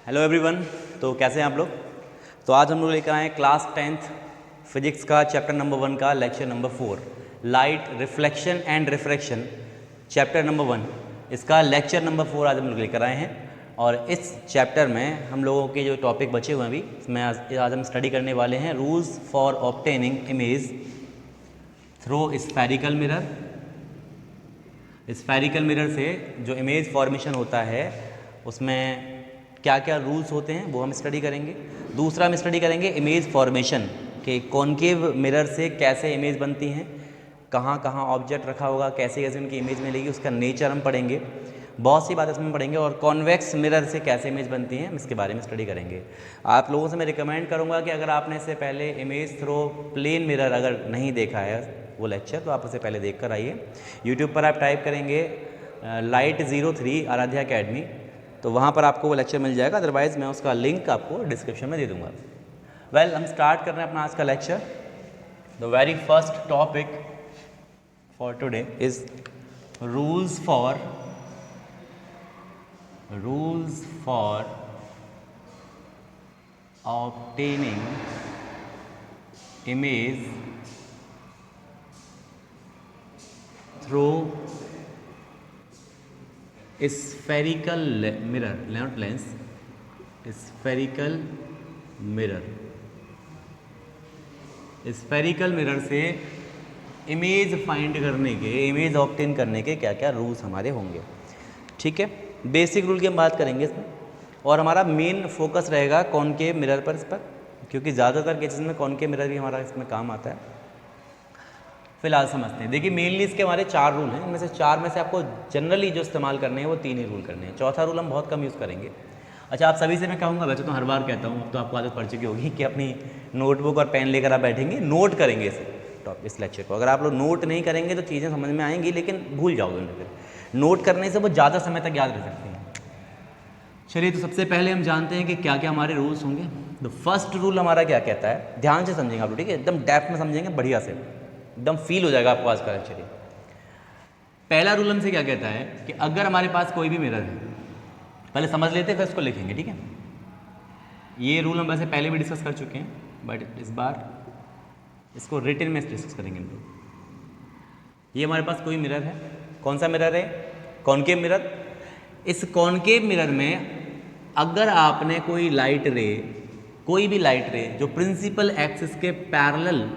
Hello everyone. तो कैसे हैं आप लोग। तो आज हम लोग लेकर आए हैं क्लास 10th फिजिक्स का चैप्टर नंबर 1 का lecture number 4 light reflection and refraction chapter number 1। इसका लेक्चर नंबर 4 आज हम लोग लेकर आए हैं और इस चैप्टर में हम लोगों के जो टॉपिक बचे हुए हैं अभी इसमें आज हम स्टडी करने वाले हैं rules for obtaining image through spherical mirror. Spherical mirror से जो इमेज फॉर्मेशन होता है उसमें क्या क्या रूल्स होते हैं वो हम स्टडी करेंगे। दूसरा हम स्टडी करेंगे इमेज फॉर्मेशन के कॉनकेव मिरर से कैसे इमेज बनती हैं, कहाँ कहाँ ऑब्जेक्ट रखा होगा, कैसे कैसे उनकी इमेज मिलेगी, उसका नेचर हम पढ़ेंगे। बहुत सी बातें इसमें पढ़ेंगे और कॉन्वेक्स मिरर से कैसे इमेज बनती हैं हम इसके बारे में स्टडी करेंगे। आप लोगों से मैं रिकमेंड करूँगा कि अगर आपने इससे पहले इमेज थ्रू प्लेन मिरर अगर नहीं देखा है वो लेक्चर तो आप उसे पहले देख कर आइए। यूट्यूब पर आप टाइप करेंगे Light03 आराध्या अकेडमी तो वहाँ पर आपको वो लेक्चर मिल जाएगा, अदरवाइज़ मैं उसका लिंक आपको डिस्क्रिप्शन में दे दूँगा। वेल हम स्टार्ट कर रहे हैं अपना आज का lecture. The very first topic for today is rules for obtaining image through spherical mirror, not lens, spherical mirror. Spherical mirror से इमेज फाइंड करने के, इमेज ऑब्टेन करने के क्या क्या रूल्स हमारे होंगे। ठीक है, बेसिक रूल की हम बात करेंगे इसमें और हमारा मेन फोकस रहेगा कॉनकेव मिरर पर, इस पर, क्योंकि ज़्यादातर केसेस में कॉनकेव मिरर भी हमारा इसमें काम आता है। फिलहाल समझते हैं। देखिए मेनली इसके हमारे 4 रूल हैं, इनमें से 4 में से आपको जनरली जो इस्तेमाल करने हैं वो 3 ही रूल करने हैं, चौथा रूल हम बहुत कम यूज़ करेंगे। अच्छा, आप सभी से मैं कहूँगा, वैसे तो हर बार कहता हूँ, अब तो आपको आदत पड़ चुकी होगी कि अपनी नोटबुक और पेन लेकर आप बैठेंगे, नोट करेंगे इस लेक्चर को। अगर आप लोग नोट नहीं करेंगे तो चीज़ें समझ में आएंगी लेकिन भूल जाओगे उन्हें। फिर नोट करने से वो ज़्यादा समय तक याद रह सकती हैं। चलिए, तो सबसे पहले हम जानते हैं कि क्या क्या हमारे रूल्स होंगे। तो फर्स्ट रूल हमारा क्या कहता है, ध्यान से समझेंगे आप लोग, ठीक है, एकदम डेप्थ में समझेंगे, बढ़िया से एकदम फील हो जाएगा आपको आज का लेक्चर। पहला रूल हमसे क्या कहता है कि अगर हमारे पास कोई भी मिरर है, पहले समझ लेते हैं फिर इसको लिखेंगे, ठीक है। ये रूल हम वैसे पहले भी डिस्कस कर चुके हैं बट इस बार इसको रिटन में डिस्कस करेंगे हम लोग। ये हमारे पास कोई मिरर है, कौन सा मिरर है, कॉनकेव मिरर। इस कॉनकेव मिरर में अगर आपने कोई भी लाइट रे जो प्रिंसिपल एक्सिस के पैरेलल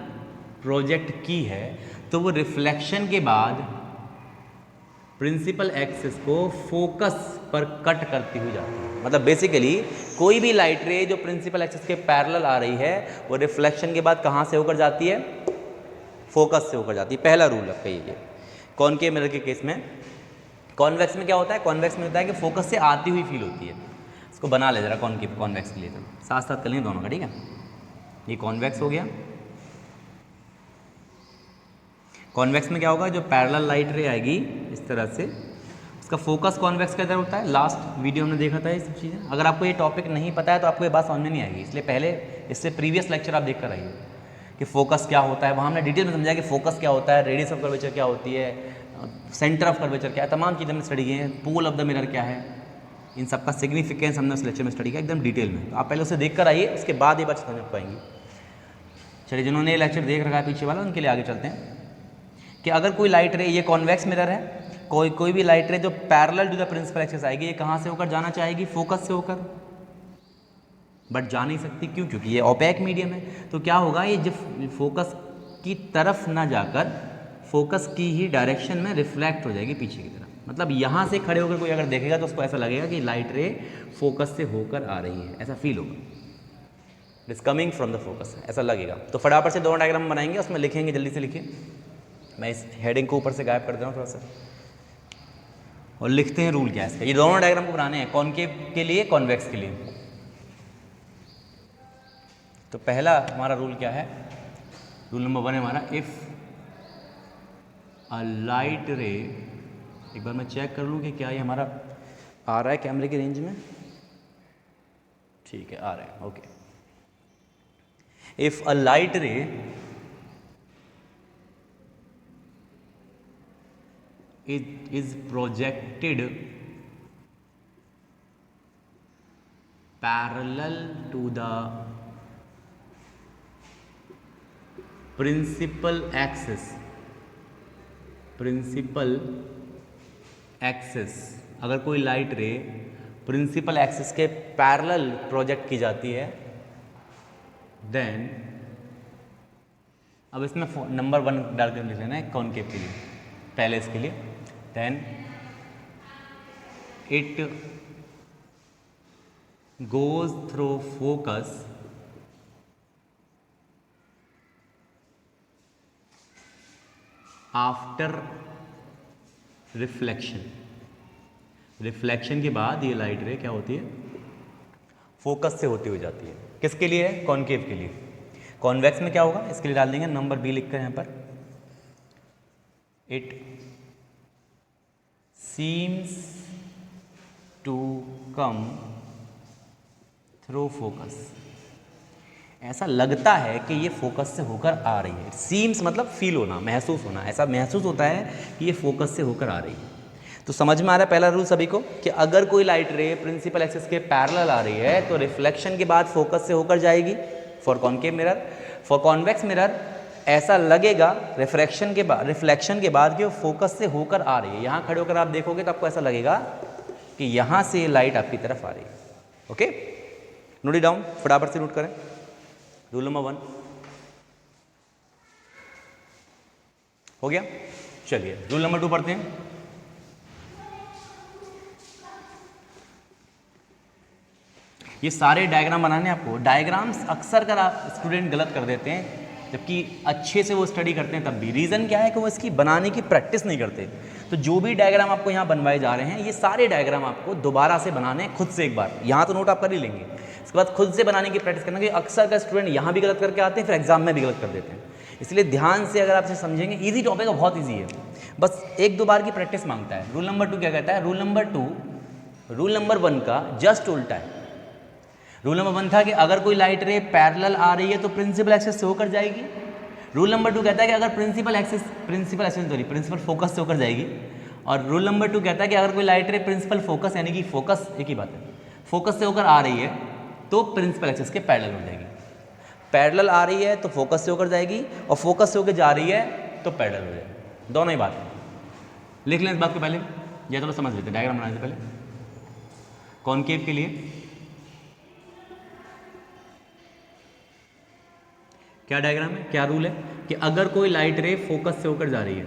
प्रोजेक्ट की है तो वो रिफ्लेक्शन के बाद प्रिंसिपल एक्सिस को फोकस पर कट करती हुई जाती है। मतलब बेसिकली कोई भी लाइट रे जो प्रिंसिपल एक्सिस के पैरेलल आ रही है वो रिफ्लेक्शन के बाद कहाँ से होकर जाती है, फोकस से होकर जाती है। पहला रूल आपका ये। कॉनकेव मिरर के केस में, कॉन्वेक्स में क्या होता है, कॉन्वेक्स में होता है कि फोकस से आती हुई फील होती है। इसको बना ले जरा कॉन्वेक्स के लिए, तो साथ साथ कर लेंगे दोनों का, ठीक है। ये कॉन्वेक्स हो गया। कॉन्वेक्स में क्या होगा, जो पैरेलल लाइट रे आएगी इस तरह से, उसका फोकस कॉन्वेक्स के अंदर होता है। लास्ट वीडियो हमने देखा था ये सब चीज़ें। अगर आपको ये टॉपिक नहीं पता है तो आपको ये बात समझ में नहीं आएगी, इसलिए पहले इससे प्रीवियस लेक्चर आप देख कर आइए कि फोकस क्या होता है। वहाँ हमने डिटेल में समझाया कि फोकस क्या होता है, रेडियस ऑफ कर्वेचर क्या होती है, सेंटर ऑफ कर्वेचर क्या है, तमाम चीज़ें हमने स्टडी की हैं। पोल ऑफ द मिरर क्या है, इन सब का सिग्निफिकेंस हमने उस लेक्चर में स्टडी किया एकदम डिटेल में। तो आप पहले उसे देख कर आइए, उसके बाद ये बात समझ पाएंगी। चलिए, जिन्होंने ये लेक्चर देख रखा है पीछे वाला, उनके लिए आगे चलते हैं कि अगर कोई लाइट रे, ये कॉन्वेक्स मिरर है, कोई भी लाइट रे जो parallel to the principal axis आएगी, ये कहाँ से होकर जाना चाहेगी, फोकस से होकर, बट जा नहीं सकती। क्यों? क्योंकि ये ओपेक मीडियम है। तो क्या होगा, ये जब फोकस की तरफ ना जाकर फोकस की ही डायरेक्शन में रिफ्लेक्ट हो जाएगी पीछे की तरफ। मतलब यहाँ से खड़े होकर कोई अगर देखेगा तो उसको ऐसा लगेगा कि लाइट रे फोकस से होकर आ रही है, ऐसा फील होगा, it is coming from the focus, ऐसा लगेगा। तो फटाफट से दोनों डायग्राम बनाएंगे, उसमें लिखेंगे, जल्दी से लिखिए। मैं इस हेडिंग को ऊपर से गायब कर दे रहा हूँ थोड़ा सा और लिखते हैं रूल क्या है इसका। ये दोनों डायग्राम को बनाने हैं, कॉनकेव के लिए, कॉन्वेक्स के लिए। तो पहला हमारा रूल क्या है, रूल नंबर 1 है हमारा, इफ अ लाइट रे, एक बार मैं चेक कर लूँ कि क्या ये हमारा आ रहा है कैमरे की रेंज में, ठीक है आ रहा है, okay. If a light ray it is projected parallel to the principal axis, principal axis, अगर कोई लाइट रे प्रिंसिपल एक्सिस के पैरेलल प्रोजेक्ट की जाती है, देन अब इसमें नंबर 1 डाल कर लिख लेना है कॉनकेव के लिए, पहले इसके लिए, then it goes through focus after reflection, reflection के बाद ये लाइट रे क्या होती है, फोकस से होती हुई जाती है। किसके लिए है, कॉनकेव के लिए। कॉन्वेक्स में क्या होगा, इसके लिए डाल देंगे नंबर बी लिखकर यहाँ पर, it seems to come through focus, ऐसा लगता है कि ये फोकस से होकर आ रही है। सीम्स मतलब फील होना, महसूस होना, ऐसा महसूस होता है कि ये फोकस से होकर आ रही है। तो समझ में आ रहा है पहला रूल सभी को कि अगर कोई लाइट रे प्रिंसिपल एक्सिस के पैरेलल आ रही है तो रिफ्लेक्शन के बाद फोकस से होकर जाएगी for concave mirror. For convex mirror ऐसा लगेगा रिफ्लेक्शन के बाद कि वो फोकस से होकर आ रही है। यहाँ खड़े होकर आप देखोगे तो आपको ऐसा लगेगा कि यहाँ से लाइट आपकी तरफ आ रही है। ओके, नोट इट डाउन, फटाफट से नोट करें। रूल नंबर 1 हो गया। चलिए रूल नंबर 2 पढ़ते हैं। ये सारे डायग्राम बनाने आपको, डायग्राम्स अक्सर कर स्टूडेंट गलत कर देते हैं, जबकि अच्छे से वो स्टडी करते हैं तब भी। रीज़न क्या है कि वो इसकी बनाने की प्रैक्टिस नहीं करते। तो जो भी डायग्राम आपको यहाँ बनवाए जा रहे हैं, ये सारे डायग्राम आपको दोबारा से बनाने हैं खुद से एक बार। यहाँ तो नोट आप कर ही लेंगे, इसके बाद खुद से बनाने की प्रैक्टिस करना, कि अक्सर का स्टूडेंट यहाँ भी गलत करके आते हैं, फिर एग्जाम में भी गलत कर देते हैं। इसलिए ध्यान से अगर आप इसे समझेंगे, ईजी टॉपिक है, बहुत ईजी है, बस 1-2 बार की प्रैक्टिस मांगता है। रूल नंबर 2 क्या कहता है, रूल नंबर 1 का जस्ट उल्टा है। रूल नंबर 1 था कि अगर कोई लाइट रे पैरेलल आ रही है तो प्रिंसिपल एक्सिस से होकर जाएगी। रूल नंबर 2 कहता है कि अगर प्रिंसिपल फोकस से होकर जाएगी। और रूल नंबर 2 कहता है कि अगर कोई लाइट रे प्रिंसिपल फोकस, यानी कि फोकस एक ही बात है, फोकस से होकर आ रही है तो प्रिंसिपल एक्सिस के पैरेलल हो जाएगी। पैरेलल आ रही है तो फोकस से होकर जाएगी, और फोकस से होकर जा रही है तो पैरेलल हो जाएगी। दोनों ही बात है, लिख लें इस बात को पहले, या चलो समझ लेते, डायग्राम बनाने से पहले। कॉनकेव के लिए क्या डायग्राम है, क्या रूल है कि अगर कोई लाइट रे फोकस से होकर जा रही है,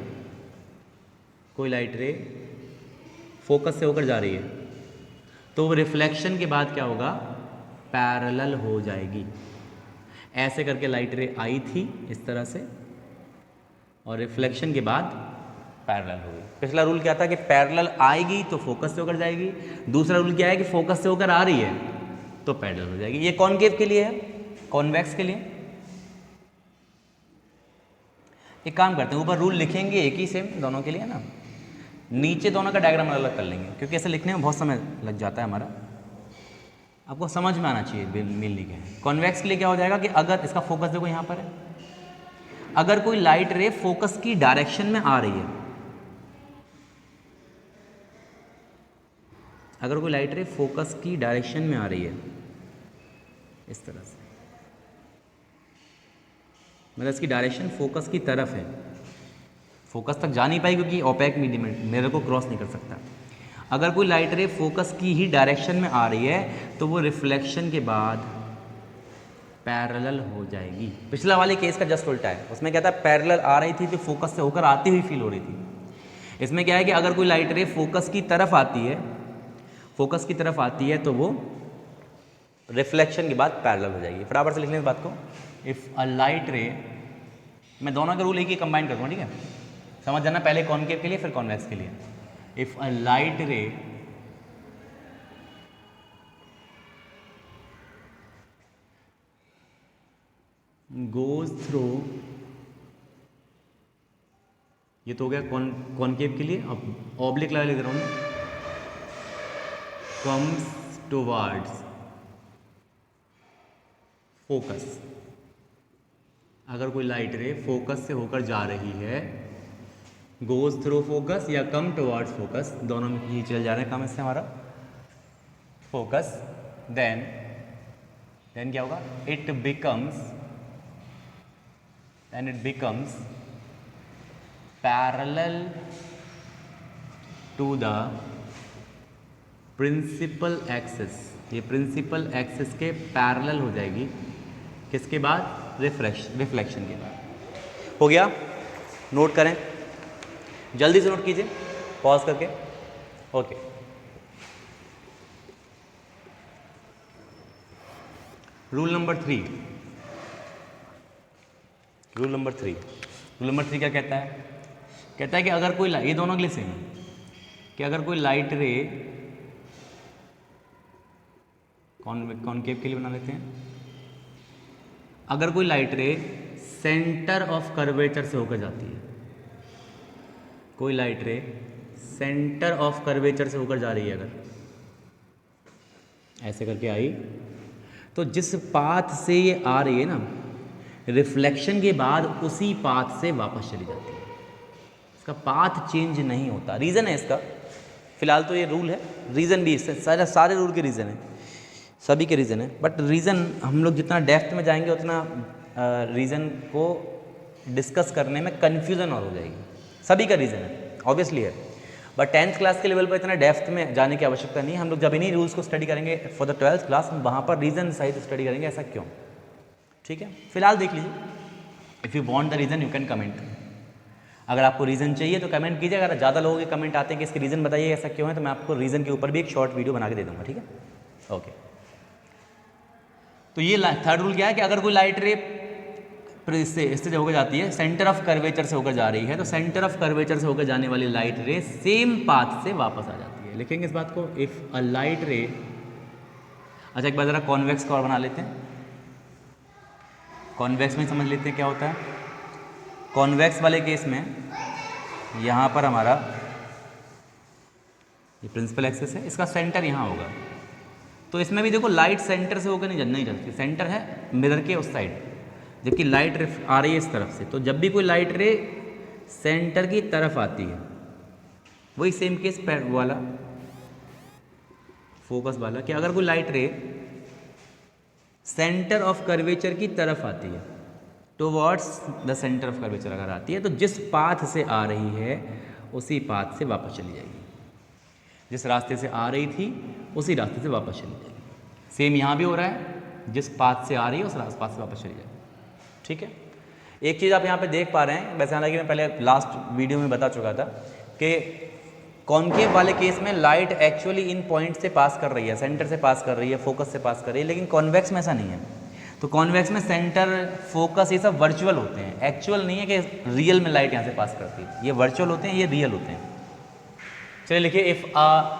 कोई लाइट रे फोकस से होकर जा रही है तो वो रिफ्लेक्शन के बाद क्या होगा, पैरेलल हो जाएगी। ऐसे करके लाइट रे आई थी इस तरह से, और रिफ्लेक्शन के बाद पैरेलल हो गई। पिछला रूल क्या था कि पैरेलल आएगी तो फोकस से होकर जाएगी। दूसरा रूल क्या है कि फोकस से होकर आ रही है तो पैरेलल हो जाएगी। ये कॉनकेव के लिए है। कॉन्वेक्स के लिए एक काम करते हैं, ऊपर रूल लिखेंगे एक ही सेम दोनों के लिए ना, नीचे दोनों का डायग्राम अलग अलग कर लेंगे, क्योंकि ऐसे लिखने में बहुत समय लग जाता है हमारा। आपको समझ में आना चाहिए मिलने के। कॉन्वेक्स के लिए क्या हो जाएगा कि अगर इसका फोकस देखो यहाँ पर है, अगर कोई लाइट रे फोकस की डायरेक्शन में आ रही है, अगर कोई लाइट रे फोकस की डायरेक्शन में आ रही है इस तरह से, मतलब इसकी डायरेक्शन फोकस की तरफ है, फोकस तक जा नहीं पाई क्योंकि ओपेक मीडियम मिरर को क्रॉस नहीं कर सकता। अगर कोई लाइट रे फोकस की ही डायरेक्शन में आ रही है तो वो रिफ्लेक्शन के बाद पैरेलल हो जाएगी। पिछला वाले केस का जस्ट उल्टा है, उसमें क्या था, पैरेलल आ रही थी तो फोकस से होकर आती हुई फील हो रही थी। इसमें क्या है कि अगर कोई लाइट रे फोकस की तरफ आती है, फोकस की तरफ आती है तो वो रिफ्लेक्शन के बाद पैरेलल हो जाएगी। फटाफट से लिख लें इस बात को। इफ़ अ लाइट रे, मैं दोनों का रूल एक ही कंबाइन करूँगा, ठीक है, समझ जाना, पहले कॉनकेव के लिए फिर कॉन्वेक्स के लिए। If a light ray goes through, ये तो हो गया कॉनकेव के लिए। अब ऑब्लिक लगा ले रहा हूँ, कम्स टुवर्ड्स फोकस, अगर कोई लाइट रे फोकस से होकर जा रही है, गोज थ्रू फोकस या कम टुवर्ड्स फोकस, दोनों में ही चल जा रहे हैं काम इससे हमारा, फोकस, देन देन क्या होगा, it becomes parallel to the principal axis. ये प्रिंसिपल एक्सिस के पैरेलल हो जाएगी, किसके बाद, रिफ्लेक्शन के बाद। हो गया, नोट करें, जल्दी से नोट कीजिए पॉज करके। ओके, रूल नंबर थ्री क्या कहता है? कहता है कि अगर कोई, ये दोनों के लिए सेम है, कि अगर कोई लाइट रे, कॉनकेव के लिए बना लेते हैं, अगर कोई लाइट रे सेंटर ऑफ कर्वेचर से होकर जाती है, कोई लाइट रे सेंटर ऑफ कर्वेचर से होकर जा रही है, अगर ऐसे करके आई, तो जिस पाथ से ये आ रही है ना, रिफ्लेक्शन के बाद उसी पाथ से वापस चली जाती है, इसका पाथ चेंज नहीं होता। रीज़न है इसका, फिलहाल तो ये रूल है, रीज़न भी इससे सारे रूल के रीज़न है, सभी के रीज़न है, बट रीज़न हम लोग जितना डेप्थ में जाएंगे उतना रीज़न को डिस्कस करने में कन्फ्यूज़न और हो जाएगी। सभी का रीज़न है, ऑब्वियसली है, बट 10th क्लास के लेवल पर इतना डेप्थ में जाने की आवश्यकता नहीं है। हम लोग जब इन्हीं रूल्स को स्टडी करेंगे फॉर द 12th क्लास, हम वहाँ पर रीज़न सहित स्टडी करेंगे, ऐसा क्यों, ठीक है। फिलहाल देख लीजिए, if you want the reason you can comment. अगर आपको रीज़न चाहिए तो कमेंट कीजिए। अगर ज़्यादा लोगों के कमेंट आते हैं कि इसके रीज़न बताइए ऐसा क्यों है, तो मैं आपको रीज़न के ऊपर भी एक शॉर्ट वीडियो बना के दे दूँगा, ठीक है। ओके, तो ये थर्ड रूल क्या है कि अगर कोई लाइट रे इससे जो होकर जाती है, सेंटर ऑफ कर्वेचर से होकर जा रही है, तो सेंटर ऑफ कर्वेचर से होकर जाने वाली लाइट रे सेम पाथ से वापस आ जाती है। लिखेंगे इस बात को, इफ़ अ लाइट रे, अच्छा एक बार ज़रा कॉन्वेक्स का और बना लेते हैं। कॉन्वेक्स में समझ लेते हैं क्या होता है। कॉन्वेक्स वाले केस में यहाँ पर हमारा ये प्रिंसिपल एक्सिस है, इसका सेंटर यहाँ होगा, तो इसमें भी देखो लाइट सेंटर से होकर नहीं चलती, सेंटर है मिरर के उस साइड, जबकि लाइट आ रही है इस तरफ से। तो जब भी कोई लाइट रे सेंटर की तरफ आती है, वही सेम केस वाला, फोकस वाला, कि अगर कोई लाइट रे सेंटर ऑफ कर्वेचर की तरफ आती है, towards the centre of curvature अगर आती है, तो जिस पाथ से आ रही है उसी पाथ से वापस चली जाएगी, जिस रास्ते से आ रही थी उसी रास्ते से वापस चली जाएगी। सेम यहाँ भी हो रहा है, जिस पाथ से आ रही है उस पाथ से वापस चली जाएगी, ठीक है। एक चीज़ आप यहाँ पे देख पा रहे हैं, वैसे हालांकि मैं पहले लास्ट वीडियो में बता चुका था कि कॉन्केव वाले केस में लाइट एक्चुअली इन पॉइंट से पास कर रही है, सेंटर से पास कर रही है, फोकस से पास कर रही है, लेकिन कॉन्वेक्स में ऐसा नहीं है। तो कॉन्वेक्स में सेंटर, फोकस, ये सब वर्चुअल होते हैं, एक्चुअल नहीं है कि रियल में लाइट यहाँ से पास करती है, ये वर्चुअल होते हैं, ये रियल होते हैं। चलिए लिखिए, इफ अ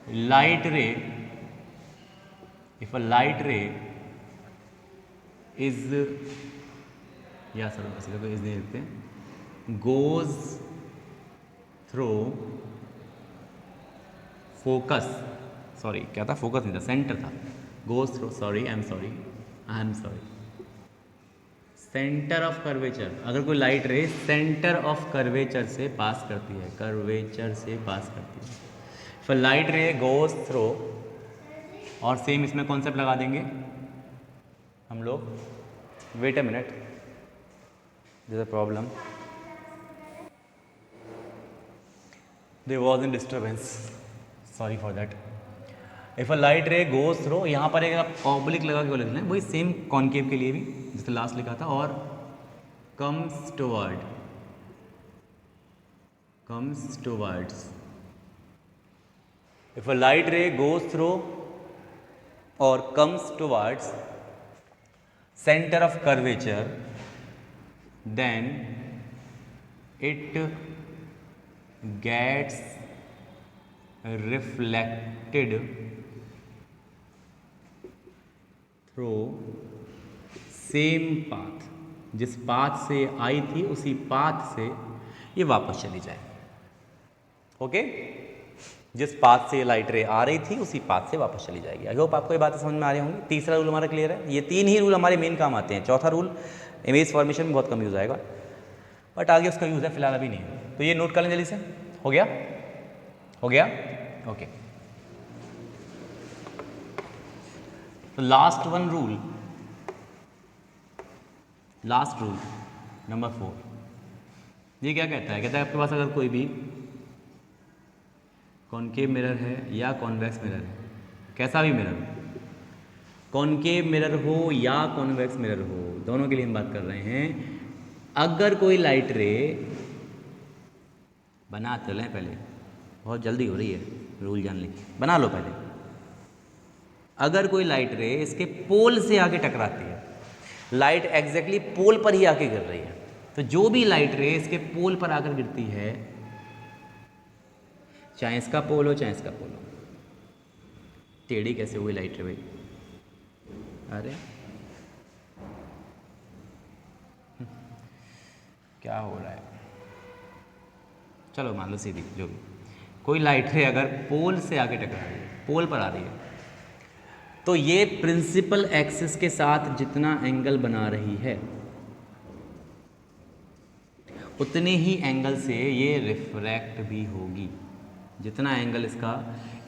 लाइट रे इज, या सर तो इज नहीं लिखते, गोज थ्रू फोकस, सॉरी क्या था, फोकस नहीं था, सेंटर था, goes through, I am sorry, centre of curvature. अगर कोई लाइट रे सेंटर ऑफ कर्वेचर से पास करती है, फिर लाइट रे गोज थ्रू, और सेम इसमें कॉन्सेप्ट लगा देंगे हम लोग, wait a minute, there a problem, there was an disturbance, sorry for that. If a light ray goes through, यहाँ पर एक आप ऑब्लिक लगा के लिखना है, वही सेम कॉन्केव के लिए भी जैसे लास्ट लिखा था, और comes towards, if a light ray goes through और comes towards center of curvature, then it gets reflected through same path, जिस पाथ से आई थी उसी पाथ से ये वापस चली जाए, ओके। जिस पाथ से लाइट रे आ रही थी उसी पाथ से वापस चली जाएगी। आई होप आपको ये बातें समझ में आ रही होंगी। तीसरा रूल हमारा क्लियर है। ये तीन ही रूल हमारे मेन काम आते हैं। चौथा रूल इमेज फॉर्मेशन में बहुत कम यूज़ आएगा, बट आगे उसका यूज़ है, फिलहाल अभी नहीं है। तो ये नोट कर लें जल्दी से। हो गया ओके। तो लास्ट रूल नंबर 4, ये क्या कहता है? कहता है आपके पास अगर कोई भी कॉनकेव मिरर है या कॉन्वेक्स मिरर है, कैसा भी मिरर, कॉनकेव मिरर हो या कॉन्वेक्स मिरर हो, दोनों के लिए हम बात कर रहे हैं, अगर कोई लाइट रे बना तो लें, पहले बहुत जल्दी हो रही है रूल जान ली, बना लो पहले। अगर कोई लाइट रे इसके पोल से आके टकराती है, लाइट एग्जैक्टली पोल पर ही आके गिर रही है, तो जो भी लाइट रे इसके पोल पर आकर गिरती है, चाहे इसका पोल हो चाहे इसका पोल हो, टेढ़ी कैसे हुई लाइट रे भाई? अरे क्या हो रहा है? चलो मान लो सीधी, जो भी कोई लाइट रे अगर पोल से आके टकरा रही है, पोल पर आ रही है, तो ये प्रिंसिपल एक्सिस के साथ जितना एंगल बना रही है उतने ही एंगल से ये रिफ्रैक्ट भी होगी। जितना एंगल इसका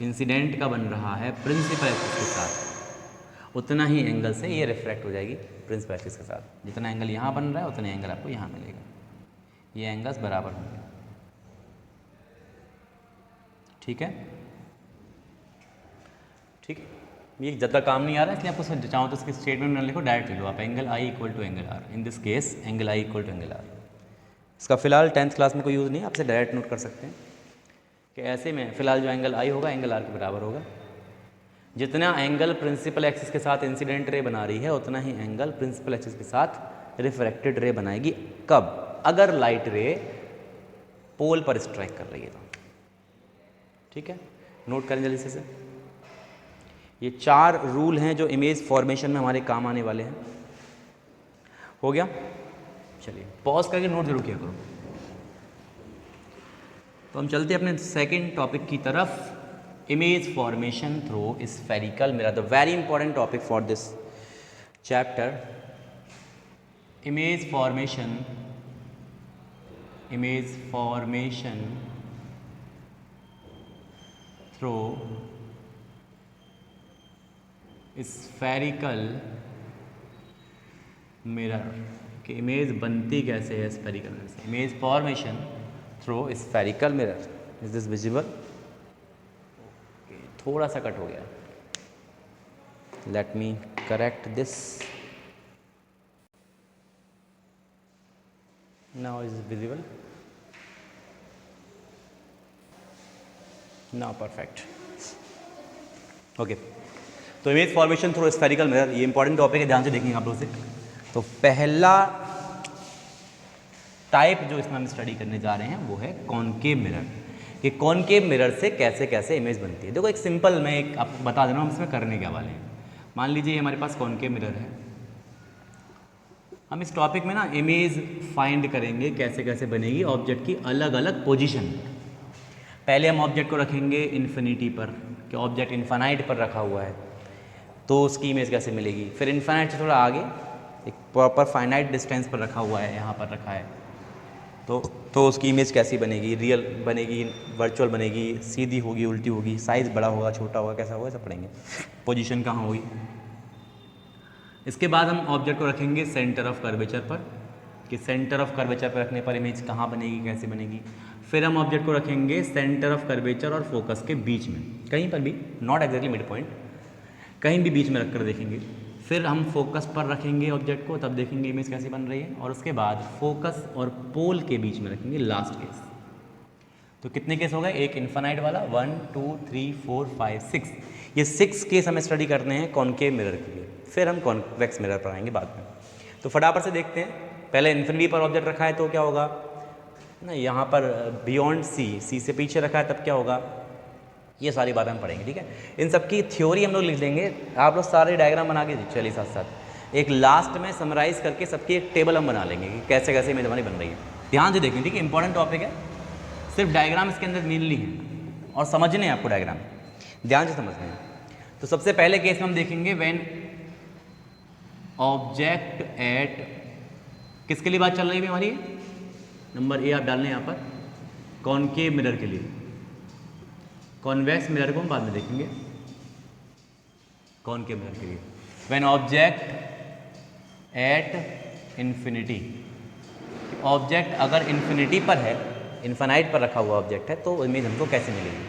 इंसिडेंट का बन रहा है प्रिंसिपल एक्सिस के साथ, उतना ही एंगल से ये रिफ्रैक्ट हो जाएगी प्रिंसिपल एक्सिस के साथ। जितना एंगल यहाँ बन रहा है उतना एंगल आपको यहाँ मिलेगा, ये एंगल्स बराबर होंगे। ठीक है, ठीक है। ये ज़्यादा काम नहीं आ रहा है, इसलिए आपको चाहो तो इसके स्टेटमेंट में लिखो, डायरेक्ट ले लो आप, angle I equal to angle R, in this case angle I equal to angle R. इसका फिलहाल 10th क्लास में कोई यूज़ नहीं है, आपसे डायरेक्ट नोट कर सकते हैं कि ऐसे में फिलहाल जो एंगल आई होगा एंगल आर के बराबर होगा। जितना एंगल प्रिंसिपल एक्सिस के साथ इंसिडेंट रे बना रही है उतना ही एंगल प्रिंसिपल एक्सिस के साथ रिफ्रैक्टेड रे बनाएगी। कब? अगर लाइट रे पोल पर स्ट्राइक कर रही है तो। ठीक है, नोट करें जल्दी से। ये 4 रूल हैं जो इमेज फॉर्मेशन में हमारे काम आने वाले हैं। हो गया? चलिए पॉज करके नोट जरूर किया करो। तो हम चलते हैं अपने सेकंड टॉपिक की तरफ, image formation through spherical mirror, the very important topic for this chapter. Image formation through spherical mirror कि इमेज बनती कैसे है स्फेरिकल मिरर से। Image formation through spherical mirror, is this visible? थोड़ा सा कट हो गया, let me correct this. Now is visible, now perfect. Okay, तो image formation through spherical mirror, ये इंपॉर्टेंट टॉपिक है, ध्यान से देखेंगे आप लोग से। तो पहला टाइप जो इसमें हम स्टडी करने जा रहे हैं वो है कॉनकेव मिरर, कि कॉनकेव मिरर से कैसे कैसे इमेज बनती है। देखो एक सिंपल, मैं एक आपको बता दे रहा हूँ हम इसमें करने क्या वाले हैं। मान लीजिए हमारे पास कॉनकेव मिरर है, हम इस टॉपिक में ना इमेज फाइंड करेंगे कैसे कैसे बनेगी ऑब्जेक्ट की अलग अलग पोजीशन। पहले हम ऑब्जेक्ट को रखेंगे इन्फिनिटी पर, कि ऑब्जेक्ट इन्फानाइट पर रखा हुआ है तो उसकी इमेज कैसे मिलेगी। फिर इन्फानाइट से थोड़ा आगे एक प्रॉपर फाइनाइट डिस्टेंस पर रखा हुआ है, यहाँ पर रखा है तो उसकी इमेज कैसी बनेगी, रियल बनेगी, वर्चुअल बनेगी, सीधी होगी, उल्टी होगी, साइज़ बड़ा होगा, छोटा होगा, कैसा होगा, सब पढ़ेंगे। पोजीशन कहाँ होगी। इसके बाद हम ऑब्जेक्ट को रखेंगे सेंटर ऑफ कर्वेचर पर, कि सेंटर ऑफ कर्वेचर पर रखने पर इमेज कहाँ बनेगी, कैसे बनेगी। फिर हम ऑब्जेक्ट को रखेंगे सेंटर ऑफ कर्वेचर और फोकस के बीच में, कहीं पर भी, नॉट एग्जैक्टली मिड पॉइंट, कहीं भी बीच में रखकर देखेंगे। फिर हम फोकस पर रखेंगे ऑब्जेक्ट को, तब देखेंगे इमेज कैसी बन रही है। और उसके बाद फोकस और पोल के बीच में रखेंगे लास्ट केस। तो कितने केस हो गए? एक इन्फानाइट वाला, 1 2 3 4 5 6, ये 6 केस हमें स्टडी करने हैं कॉनकेव मिरर के लिए। फिर हम कॉन्वेक्स मिरर पर आएंगे बाद में। तो फटाफट से देखते हैं। पहले इन्फिनिटी पर ऑब्जेक्ट रखा है तो क्या होगा ना, यहाँ पर बियॉन्ड सी से पीछे रखा है तब क्या होगा, ये सारी बातें हम पढ़ेंगे। ठीक है, इन सब की थ्योरी हम लोग लिख देंगे, आप लोग सारे डायग्राम बना के चलिए साथ साथ। एक लास्ट में समराइज़ करके सबकी एक टेबल हम बना लेंगे कि कैसे कैसे इमेज हमारी बन रही है। ध्यान से देखें, ठीक है, इंपॉर्टेंट टॉपिक है, सिर्फ डायग्राम इसके अंदर मेनली है और समझने हैं आपको, डायग्राम ध्यान से समझने हैं। तो सबसे पहले केस में हम देखेंगे व्हेन ऑब्जेक्ट एट, किसके लिए बात चल रही है हमारी, नंबर ए आप डालने यहाँ पर, कॉनकेव मिरर के लिए। कॉन्वेक्स मिरर को हम बाद में देखेंगे, कॉनकेव मिरर के लिए। When object at infinity, object अगर इन्फिनिटी पर है, इन्फिनाइट पर रखा हुआ ऑब्जेक्ट है, तो इमेज हमको कैसे मिलेगी।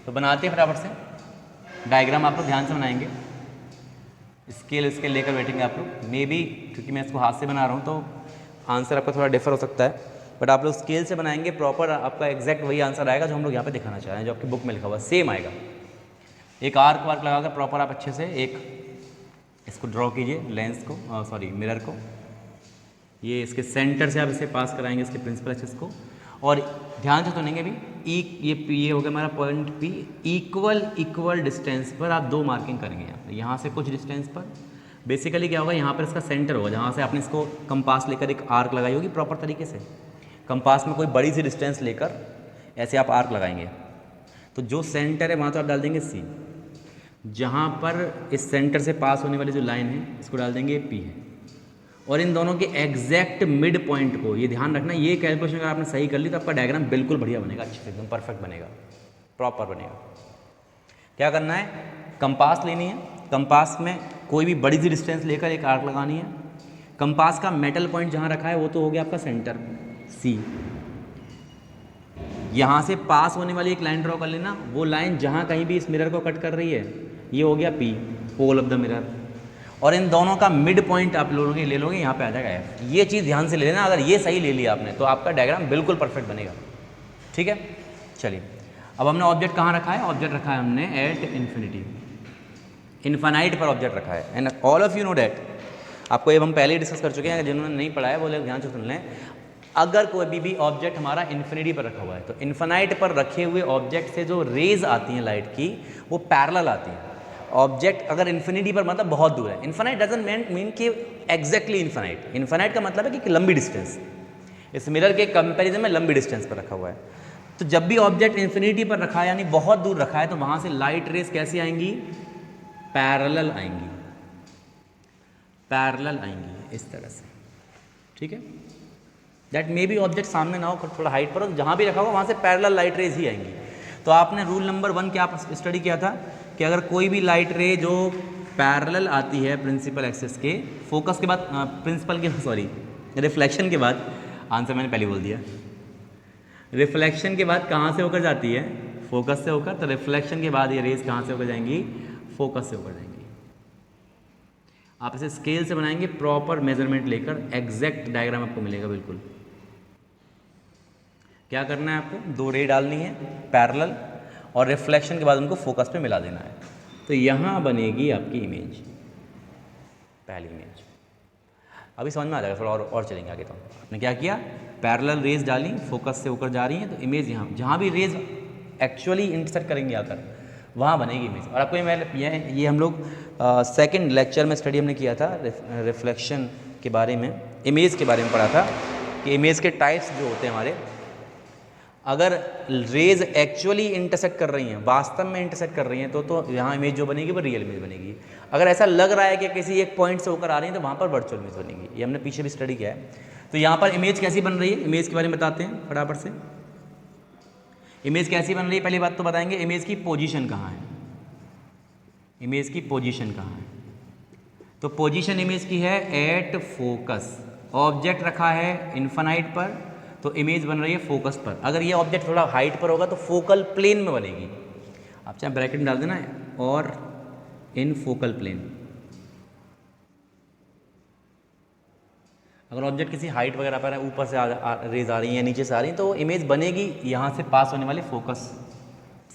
तो बनाते हैं फटाफट से डायग्राम, आप लोग ध्यान से बनाएंगे, स्केल लेकर बैठेंगे आप लोग। मे बी क्योंकि मैं इसको हाथ से बना रहा हूँ तो आंसर आपका थोड़ा डिफर हो सकता है, बट आप लोग स्केल से बनाएंगे प्रॉपर, आपका एग्जैक्ट वही आंसर आएगा जो हम लोग यहाँ पे दिखाना चाह रहे हैं, जो आपकी बुक में लिखा हुआ सेम आएगा। एक आर्क वार्क लगाकर प्रॉपर आप अच्छे से एक इसको ड्रॉ कीजिए, लेंस को, सॉरी मिरर को, ये इसके सेंटर से आप इसे पास कराएंगे इसके प्रिंसिपल एक्सिस को, और ध्यान से सुनेंगे भी, ये हो गया हमारा पॉइंट पी, इक्वल डिस्टेंस पर आप दो मार्किंग करेंगे यहाँ से कुछ डिस्टेंस पर। बेसिकली क्या होगा, यहाँ पर इसका सेंटर होगा जहाँ से आपने इसको कंपास लेकर एक आर्क लगाई होगी प्रॉपर तरीके से। कंपास में कोई बड़ी सी डिस्टेंस लेकर ऐसे आप आर्क लगाएंगे, तो जो सेंटर है वहाँ तो आप डाल देंगे सी, जहाँ पर इस सेंटर से पास होने वाली जो लाइन है इसको डाल देंगे पी है, और इन दोनों के एग्जैक्ट मिड पॉइंट को, ये ध्यान रखना, ये कैलकुलेशन अगर आपने सही कर ली तो आपका डायग्राम बिल्कुल बढ़िया बनेगा, अच्छे से एकदम परफेक्ट बनेगा, प्रॉपर बनेगा। क्या करना है, कंपास लेनी है, कंपास में कोई भी बड़ी सी डिस्टेंस लेकर एक आर्क लगानी है। कंपास का मेटल पॉइंट जहाँ रखा है वो तो हो गया आपका सेंटर सी, यहाँ से पास होने वाली एक लाइन ड्रॉ कर लेना, वो लाइन जहाँ कहीं भी इस मिरर को कट कर रही है ये हो गया P, pole of the mirror, और इन दोनों का मिड पॉइंट आप ले लोगे यहाँ पे आ जाएगा एफ। ये चीज़ ध्यान से ले लेना, अगर ये सही ले लिया आपने तो आपका डायग्राम बिल्कुल परफेक्ट बनेगा। ठीक है, चलिए अब हमने ऑब्जेक्ट कहाँ रखा है, ऑब्जेक्ट रखा है हमने एट इन्फिनिटी, इन्फानाइट पर ऑब्जेक्ट रखा है, and all of you know that, आपको ये हम पहले ही डिस्कस कर चुके हैं, जिन्होंने नहीं पढ़ा है वो लोग ध्यान से सुन लें। अगर कोई भी ऑब्जेक्ट हमारा इन्फिनिटी पर रखा हुआ है तो इन्फिनाइट पर रखे हुए ऑब्जेक्ट से जो रेज आती हैं लाइट की वो पैरेलल आती हैं। ऑब्जेक्ट अगर इन्फिनिटी पर मतलब बहुत दूर है, इन्फिनाइट डजंट मीन कि एग्जैक्टली इन्फिनाइट, इन्फिनाइट का मतलब है कि लंबी डिस्टेंस, इस मिरर के कंपैरिजन में लंबी डिस्टेंस पर रखा हुआ है। तो जब भी ऑब्जेक्ट इन्फिनिटी पर रखा है यानी बहुत दूर रखा है, तो वहाँ से लाइट रेज कैसी आएंगी, पैरेलल आएंगी, पैरेलल आएंगी इस तरह से। ठीक है, दैट मे बी ऑब्जेक्ट सामने ना हो, थोड़ा हाइट पर हो, जहाँ भी रखा होगा वहाँ से पैरेलल लाइट रेज ही आएंगी। तो आपने रूल नंबर 1 क्या स्टडी किया था कि अगर कोई भी लाइट रे जो पैरेलल आती है प्रिंसिपल एक्सिस के, फोकस के बाद, प्रिंसिपल के सॉरी रिफ्लेक्शन के बाद, आंसर मैंने पहले बोल दिया, रिफ्लेक्शन के बाद कहाँ से होकर जाती है, फोकस से होकर, तो रिफ्लेक्शन के बाद ये रेज कहाँ से होकर जाएंगी, फोकस से होकर जाएंगी। आप इसे स्केल से बनाएंगे प्रॉपर मेजरमेंट लेकर, एग्जैक्ट डायग्राम आपको मिलेगा बिल्कुल। क्या करना है आपको, दो रे डालनी है पैरेलल, और रिफ्लेक्शन के बाद उनको फोकस पे मिला देना है, तो यहाँ बनेगी आपकी इमेज, पहली इमेज। अभी समझ में आ जाएगा, थोड़ा और चलेंगे आगे। तो आपने क्या किया, पैरेलल रेज डाली, फोकस से होकर जा रही हैं, तो इमेज यहाँ जहाँ भी रेज एक्चुअली इंटरसेक्ट करेंगे आकर वहाँ बनेगी इमेज। और आपको ये हम लोग सेकंड लेक्चर में स्टडी हमने किया था रिफ्लेक्शन के बारे में, इमेज के बारे में पढ़ा था कि इमेज के टाइप्स जो होते हैं हमारे, अगर रेज एक्चुअली इंटरसेक्ट कर रही हैं, वास्तव में इंटरसेक्ट कर रही हैं, तो यहाँ इमेज जो बनेगी वो रियल इमेज बनेगी। अगर ऐसा लग रहा है कि किसी एक पॉइंट से होकर आ रही है तो वहाँ पर वर्चुअल इमेज बनेगी। ये हमने पीछे भी स्टडी किया है। तो यहाँ पर इमेज कैसी बन रही है, इमेज के बारे में बताते हैं फटाफट से। इमेज कैसी बन रही है, पहली बात तो बताएंगे इमेज की पोजीशन कहाँ है, इमेज की पोजीशन कहाँ है। तो पोजीशन इमेज की है एट फोकस, ऑब्जेक्ट रखा है इन्फिनाइट पर, तो इमेज बन रही है फोकस पर। अगर ये ऑब्जेक्ट थोड़ा हाइट पर होगा तो फोकल प्लेन में बनेगी, आप चाहे ब्रैकेट डाल देना है, और इन फोकल प्लेन। अगर ऑब्जेक्ट किसी हाइट वगैरह पर है, ऊपर से रेज आ रही है या नीचे से आ रही है, तो इमेज बनेगी यहाँ से पास होने वाले फोकस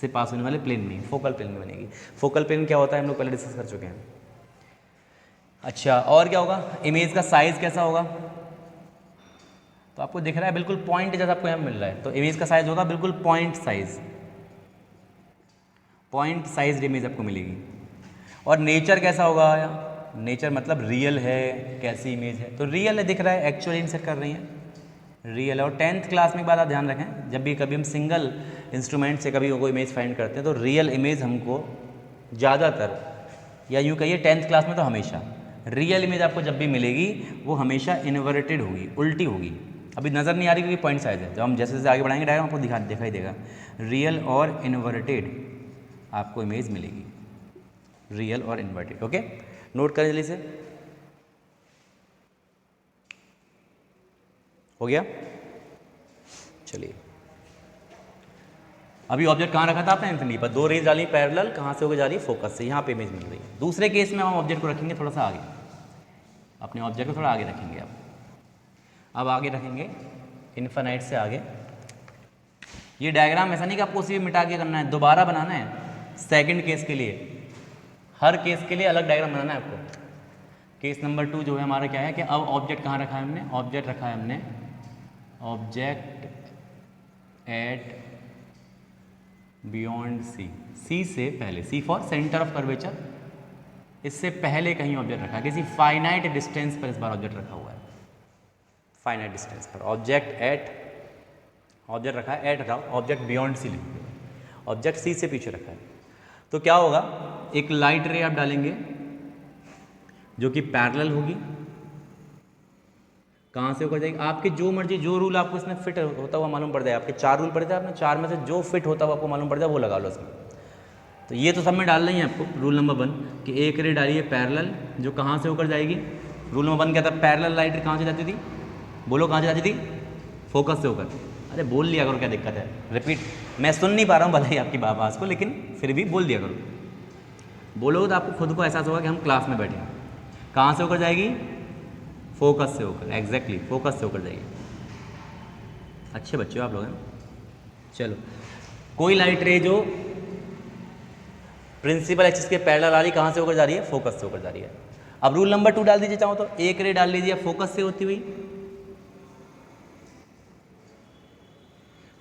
से पास होने वाले प्लेन में, फोकल प्लेन में बनेगी। फोकल प्लेन क्या होता है हम लोग पहले डिस्कस कर चुके हैं। अच्छा, और क्या होगा, इमेज का साइज कैसा होगा, तो आपको दिख रहा है बिल्कुल पॉइंट जैसा आपको यहाँ मिल रहा है, तो इमेज का साइज होगा बिल्कुल point size, point size image आपको मिलेगी। और नेचर कैसा होगा, नेचर मतलब रियल है, कैसी इमेज है, तो रियल है दिख रहा है, एक्चुअली इंसर्ट कर रही हैं, रियल है। और 10th क्लास में एक बात आप ध्यान रखें, जब भी कभी हम सिंगल इंस्ट्रूमेंट से कभी कोई इमेज फाइंड करते हैं तो रियल इमेज हमको ज़्यादातर, या यूँ कहिए 10th क्लास में तो हमेशा रियल इमेज आपको जब भी मिलेगी वो हमेशा इन्वर्टेड होगी, उल्टी होगी। अभी नज़र नहीं आ रही क्योंकि पॉइंट साइज है, जब हम जैसे जैसे आगे बढ़ाएंगे डायग्राम आपको दिखाई देगा, रियल और इन्वर्टेड आपको इमेज मिलेगी, रियल और इन्वर्टेड। ओके, नोट करें जल्दी से। हो गया? चलिए, अभी ऑब्जेक्ट कहाँ रखा था आपने? इन्फिनिटी पर। दो रेज डाली पैरेलल, कहाँ से होकर जा रही है? फोकस से। यहाँ पे इमेज मिल रही है। दूसरे केस में हम ऑब्जेक्ट को रखेंगे थोड़ा सा आगे, अपने ऑब्जेक्ट को थोड़ा आगे रखेंगे। अब आगे रखेंगे, इन्फिनाइट से आगे। ये डायग्राम ऐसा नहीं कि आपको उसी में मिटा के करना है, दोबारा बनाना है सेकंड केस के लिए। हर केस के लिए अलग डायग्राम बनाना है आपको। केस नंबर 2 जो है हमारा क्या है कि अब ऑब्जेक्ट कहाँ रखा है हमने? ऑब्जेक्ट रखा है हमने ऑब्जेक्ट एट बियॉन्ड सी, सी से पहले, सी फॉर सेंटर ऑफ कर्वेचर, इससे पहले कहीं ऑब्जेक्ट रखा है, किसी फाइनाइट डिस्टेंस पर इस बार ऑब्जेक्ट रखा हुआ है। फाइनाइट डिस्टेंस पर ऑब्जेक्ट एट, ऑब्जेक्ट रखा है एट, रखा ऑब्जेक्ट बियॉन्ड सी लिखिए, ऑब्जेक्ट सी से पीछे रखा है। तो क्या होगा? एक लाइट रे आप डालेंगे जो कि पैरेलल होगी, कहाँ से होकर जाएगी? आपके जो मर्जी, जो रूल आपको इसमें फिट होता हुआ मालूम पड़ जाए। आपके 4 रूल पड़े थे, आपने 4 में से जो फिट होता हुआ आपको मालूम पड़ जाए वो लगा लो इसमें। तो ये तो सब में डालना ही है आपको। रूल नंबर 1 कि एक रे डालिए पैरेलल, जो कहाँ से होकर जाएगी? रूल नंबर 1 क्या था? पैरेलल लाइट रे कहाँ से जाती थी? बोलो कहाँ से जाती थी? फोकस से होकर। अरे बोल लिया करो, क्या दिक्कत है? रिपीट, मैं सुन नहीं पा रहा हूँ भले ही आपकी आवाज़ को, लेकिन फिर भी बोल दिया करो। बोलोगे तो आपको खुद को एहसास होगा कि हम क्लास में बैठे हैं। कहाँ से होकर जाएगी? फोकस से होकर। एग्जैक्टली, फोकस से होकर जाएगी। अच्छे बच्चे हो आप लोग हैं। चलो, कोई लाइट रे जो प्रिंसिपल एक्सिस के पैरेलल आ रही, कहाँ से होकर जा रही है? फोकस से होकर जा रही है। अब रूल नंबर 2 डाल दीजिए चाहो तो। एक रे डाल लीजिए फोकस से होती हुई,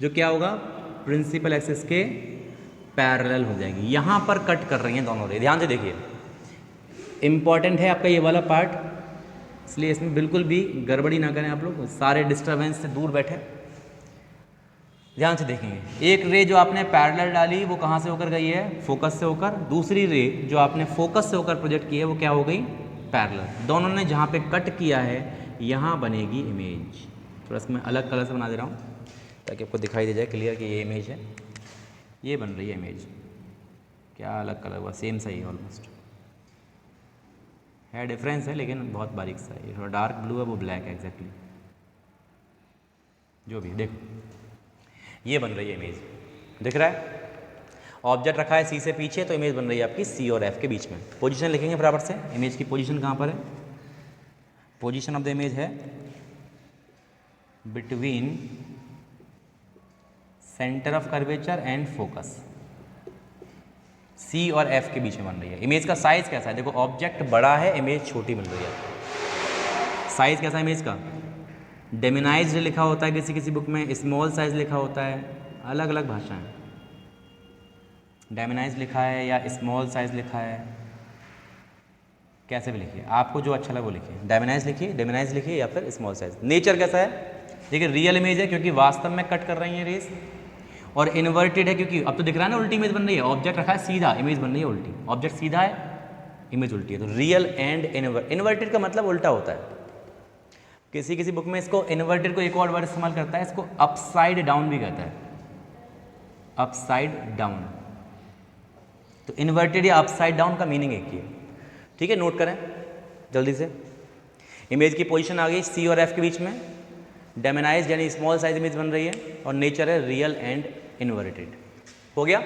जो क्या होगा? प्रिंसिपल एक्सिस के पैरेलल हो जाएगी। यहां पर कट कर रही हैं दोनों रे। ध्यान से देखिए, इंपॉर्टेंट है आपका ये वाला पार्ट, इसलिए इसमें बिल्कुल भी गड़बड़ी ना करें आप लोग, सारे डिस्टर्बेंस से दूर बैठे। ध्यान से देखेंगे, एक रे जो आपने पैरेलल डाली वो कहाँ से होकर गई है? फोकस से होकर। दूसरी रे जो आपने फोकस से होकर प्रोजेक्ट की है वो क्या हो गई? पैरेलल। दोनों ने जहाँ पे कट किया है यहाँ बनेगी इमेज। थोड़ा इसमें अलग कलर से बना दे रहा हूँ ताकि आपको दिखाई दे जाए क्लियर कि ये इमेज है, ये बन रही है इमेज। क्या अलग कलर हुआ? सेम सा ही है, ऑलमोस्ट है, डिफरेंस है लेकिन बहुत बारीक सा है। ये थोड़ा डार्क ब्लू है, वो ब्लैक है एग्जैक्टली। जो भी देखो, ये बन रही है इमेज, दिख रहा है? ऑब्जेक्ट रखा है सी से पीछे, तो इमेज बन रही है आपकी सी और एफ के बीच में। पोजीशन लिखेंगे बराबर से। इमेज की पोजीशन कहाँ पर है? पोजीशन ऑफ द इमेज है between centre of curvature and focus, C और एफ के बीच में बन रही है। इमेज का साइज कैसा है? देखो, ऑब्जेक्ट बड़ा है, इमेज छोटी मिल रही है। साइज कैसा है इमेज का? डेमिनाइज्ड लिखा होता है किसी किसी बुक में, स्मॉल साइज लिखा होता है, अलग अलग भाषाएं। डेमिनाइज्ड लिखा है या स्मॉल साइज लिखा है, कैसे भी लिखिए, आपको जो अच्छा लगे वो लिखिए। डेमिनाइज लिखिए या फिर स्मॉल साइज। नेचर कैसा है? देखिए, रियल इमेज है क्योंकि वास्तव में कट कर रही है रेस, और इन्वर्टेड है क्योंकि अब तो दिख रहा है ना उल्टी इमेज बन रही है। ऑब्जेक्ट रखा है सीधा, इमेज बन रही है उल्टी। ऑब्जेक्ट सीधा है, इमेज उल्टी है। तो रियल एंड इन्वर्टेड का मतलब उल्टा होता है। किसी किसी बुक में इसको इन्वर्टेड को एक और वर्ड इस्तेमाल करता है, इसको अपसाइड डाउन भी कहता है, अपसाइड डाउन। तो इन्वर्टेड या अपसाइड डाउन का मीनिंग एक ही है। ठीक है, नोट करें जल्दी से। इमेज की पोजीशन आ गई सी और एफ के बीच में, डेमिनाइज्ड यानी स्मॉल साइज इमेज बन रही है, और नेचर है रियल एंड इन्वर्टेड। हो गया?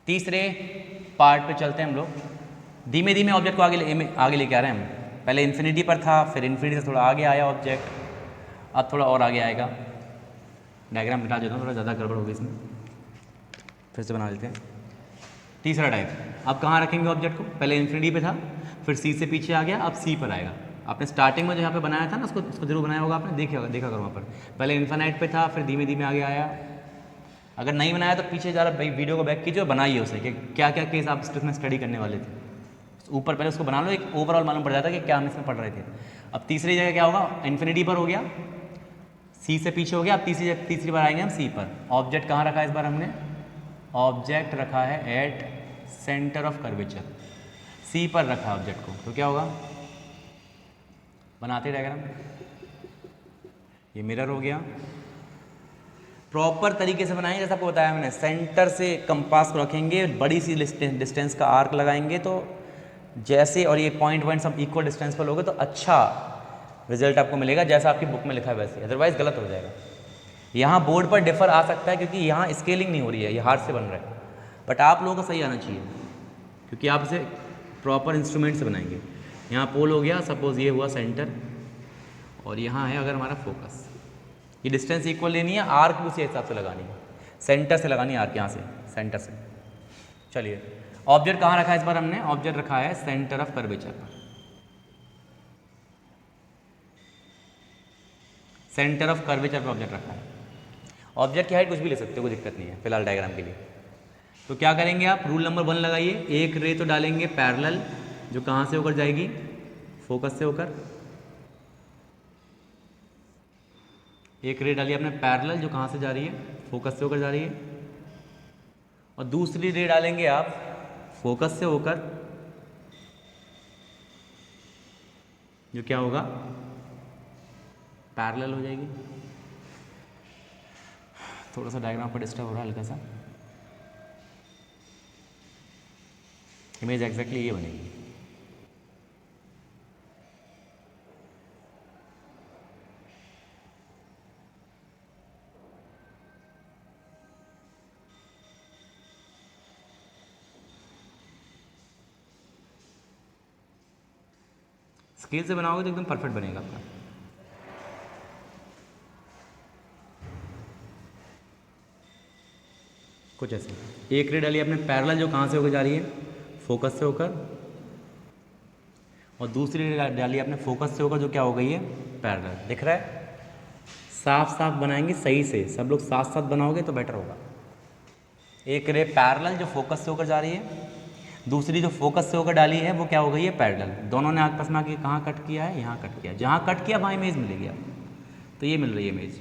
तीसरे पार्ट पे चलते हैं हम लोग। धीमे धीमे ऑब्जेक्ट को आगे लेके आ रहे हैं हम। पहले इन्फिनिटी पर था, फिर इन्फिनिटी से थोड़ा आगे आया ऑब्जेक्ट, अब थोड़ा और आगे आएगा। डायग्राम मिटा देता हूँ, थोड़ा ज़्यादा गड़बड़ होगी इसमें, फिर से बना लेते हैं। तीसरा टाइप, अब कहाँ रखेंगे ऑब्जेक्ट को? पहले इन्फिनिटी पे था, फिर सी से पीछे आ गया, अब सी पर आएगा। आपने स्टार्टिंग में जो यहाँ पे बनाया था ना, उसको जरूर बनाया होगा आपने, देखा करो वहाँ पर। पहले इन्फिनाइट पे था, फिर धीमे धीमे आगे आया। अगर नहीं बनाया तो पीछे ज़रा वीडियो को बैक कीजिए और बनाइए उसे कि क्या क्या केस आप इसमें स्टडी करने वाले थे। ऊपर पहले उसको बना लो, एक ओवरऑल मालूम पड़ जाता है कि क्या हम इसमें पढ़ रहे थे। अब तीसरी जगह क्या होगा? इन्फिनिटी पर हो गया, सी से पीछे हो गया। अब तीसरी बार आएंगे हम सी पर। ऑब्जेक्ट कहाँ रखा है इस बार हमने? ऑब्जेक्ट रखा है एट सेंटर ऑफ कर्वेचर, सी पर रखा है ऑब्जेक्ट को। तो क्या होगा? बनाते डायग्राम। ये मिरर हो गया, प्रॉपर तरीके से बनाएंगे जैसा आपको बताया मैंने। सेंटर से कंपास को रखेंगे, बड़ी सी डिस्टेंस का आर्क लगाएंगे तो जैसे, और ये पॉइंट सब इक्वल डिस्टेंस पर लोगे तो अच्छा रिजल्ट आपको मिलेगा, जैसा आपकी बुक में लिखा है वैसे, अदरवाइज गलत हो जाएगा। यहाँ बोर्ड पर डिफर आ सकता है क्योंकि यहाँ स्केलिंग नहीं हो रही है, ये हाथ से बन रहा है, बट आप लोगों का सही आना चाहिए क्योंकि आप इसे प्रॉपर इंस्ट्रूमेंट से बनाएंगे। यहाँ पोल हो गया, सपोज ये हुआ सेंटर, और यहाँ है अगर हमारा फोकस, ये डिस्टेंस इक्वल लेनी है, आर्क भी उसी हिसाब से लगानी है, सेंटर से लगानी है आर्क, यहाँ से सेंटर से। चलिए, ऑब्जेक्ट कहाँ रखा है इस बार हमने? ऑब्जेक्ट रखा है सेंटर ऑफ कर्वेचर पर, सेंटर ऑफ कर्वेचर पर ऑब्जेक्ट रखा है। ऑब्जेक्ट की हाइट कुछ भी ले सकते हो, कोई दिक्कत नहीं है फिलहाल डायग्राम के लिए। तो क्या करेंगे आप? रूल नंबर 1 लगाइए, एक रे तो डालेंगे पैरेलल, जो कहाँ से होकर जाएगी? फोकस से होकर। एक रे डालिए आपने पैरेलल, जो कहाँ से जा रही है? फोकस से होकर जा रही है। और दूसरी रे डालेंगे आप फोकस से होकर, जो क्या होगा? पैरेलल हो जाएगी। थोड़ा सा डायग्राम पर डिस्टर्ब हो रहा है हल्का सा, इमेज एग्जैक्टली ये बनेगी। स्केल से बनाओगे तो एकदम परफेक्ट बनेगा आपका। कुछ ऐसे एक रे डाली आपने पैरेलल, जो कहाँ से होकर जा रही है? फोकस से होकर, और दूसरी रे डाली आपने फोकस से होकर, जो क्या हो गई है? पैरेलल। दिख रहा है? साफ साफ बनाएंगे सही से, सब लोग साथ साथ बनाओगे तो बेटर होगा। एक रे पैरेलल जो फोकस से होकर जा रही है, दूसरी जो फोकस से होकर डाली है वो क्या हो गई है? पैरेलल। दोनों ने आपस में आके कहाँ कट किया है? यहाँ कट किया। जहाँ कट किया वहाँ इमेज मिलेगी आपको। तो ये मिल रही है इमेज।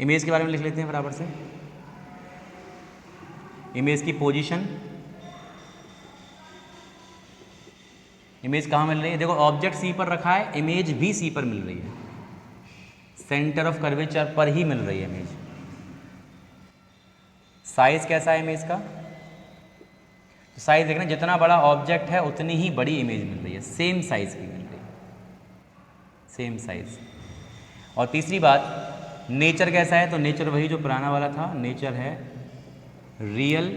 इमेज के बारे में लिख लेते हैं बराबर से। इमेज की पोजीशन, इमेज कहाँ मिल रही है? देखो ऑब्जेक्ट सी पर रखा है, इमेज भी सी पर मिल रही है, सेंटर ऑफ कर्वेचर पर ही मिल रही है इमेज। साइज कैसा है इमेज का? तो साइज देखना, जितना बड़ा ऑब्जेक्ट है उतनी ही बड़ी इमेज मिल रही है, सेम साइज की मिल रही है, सेम साइज। और तीसरी बात, नेचर कैसा है? तो नेचर वही जो पुराना वाला था, नेचर है रियल।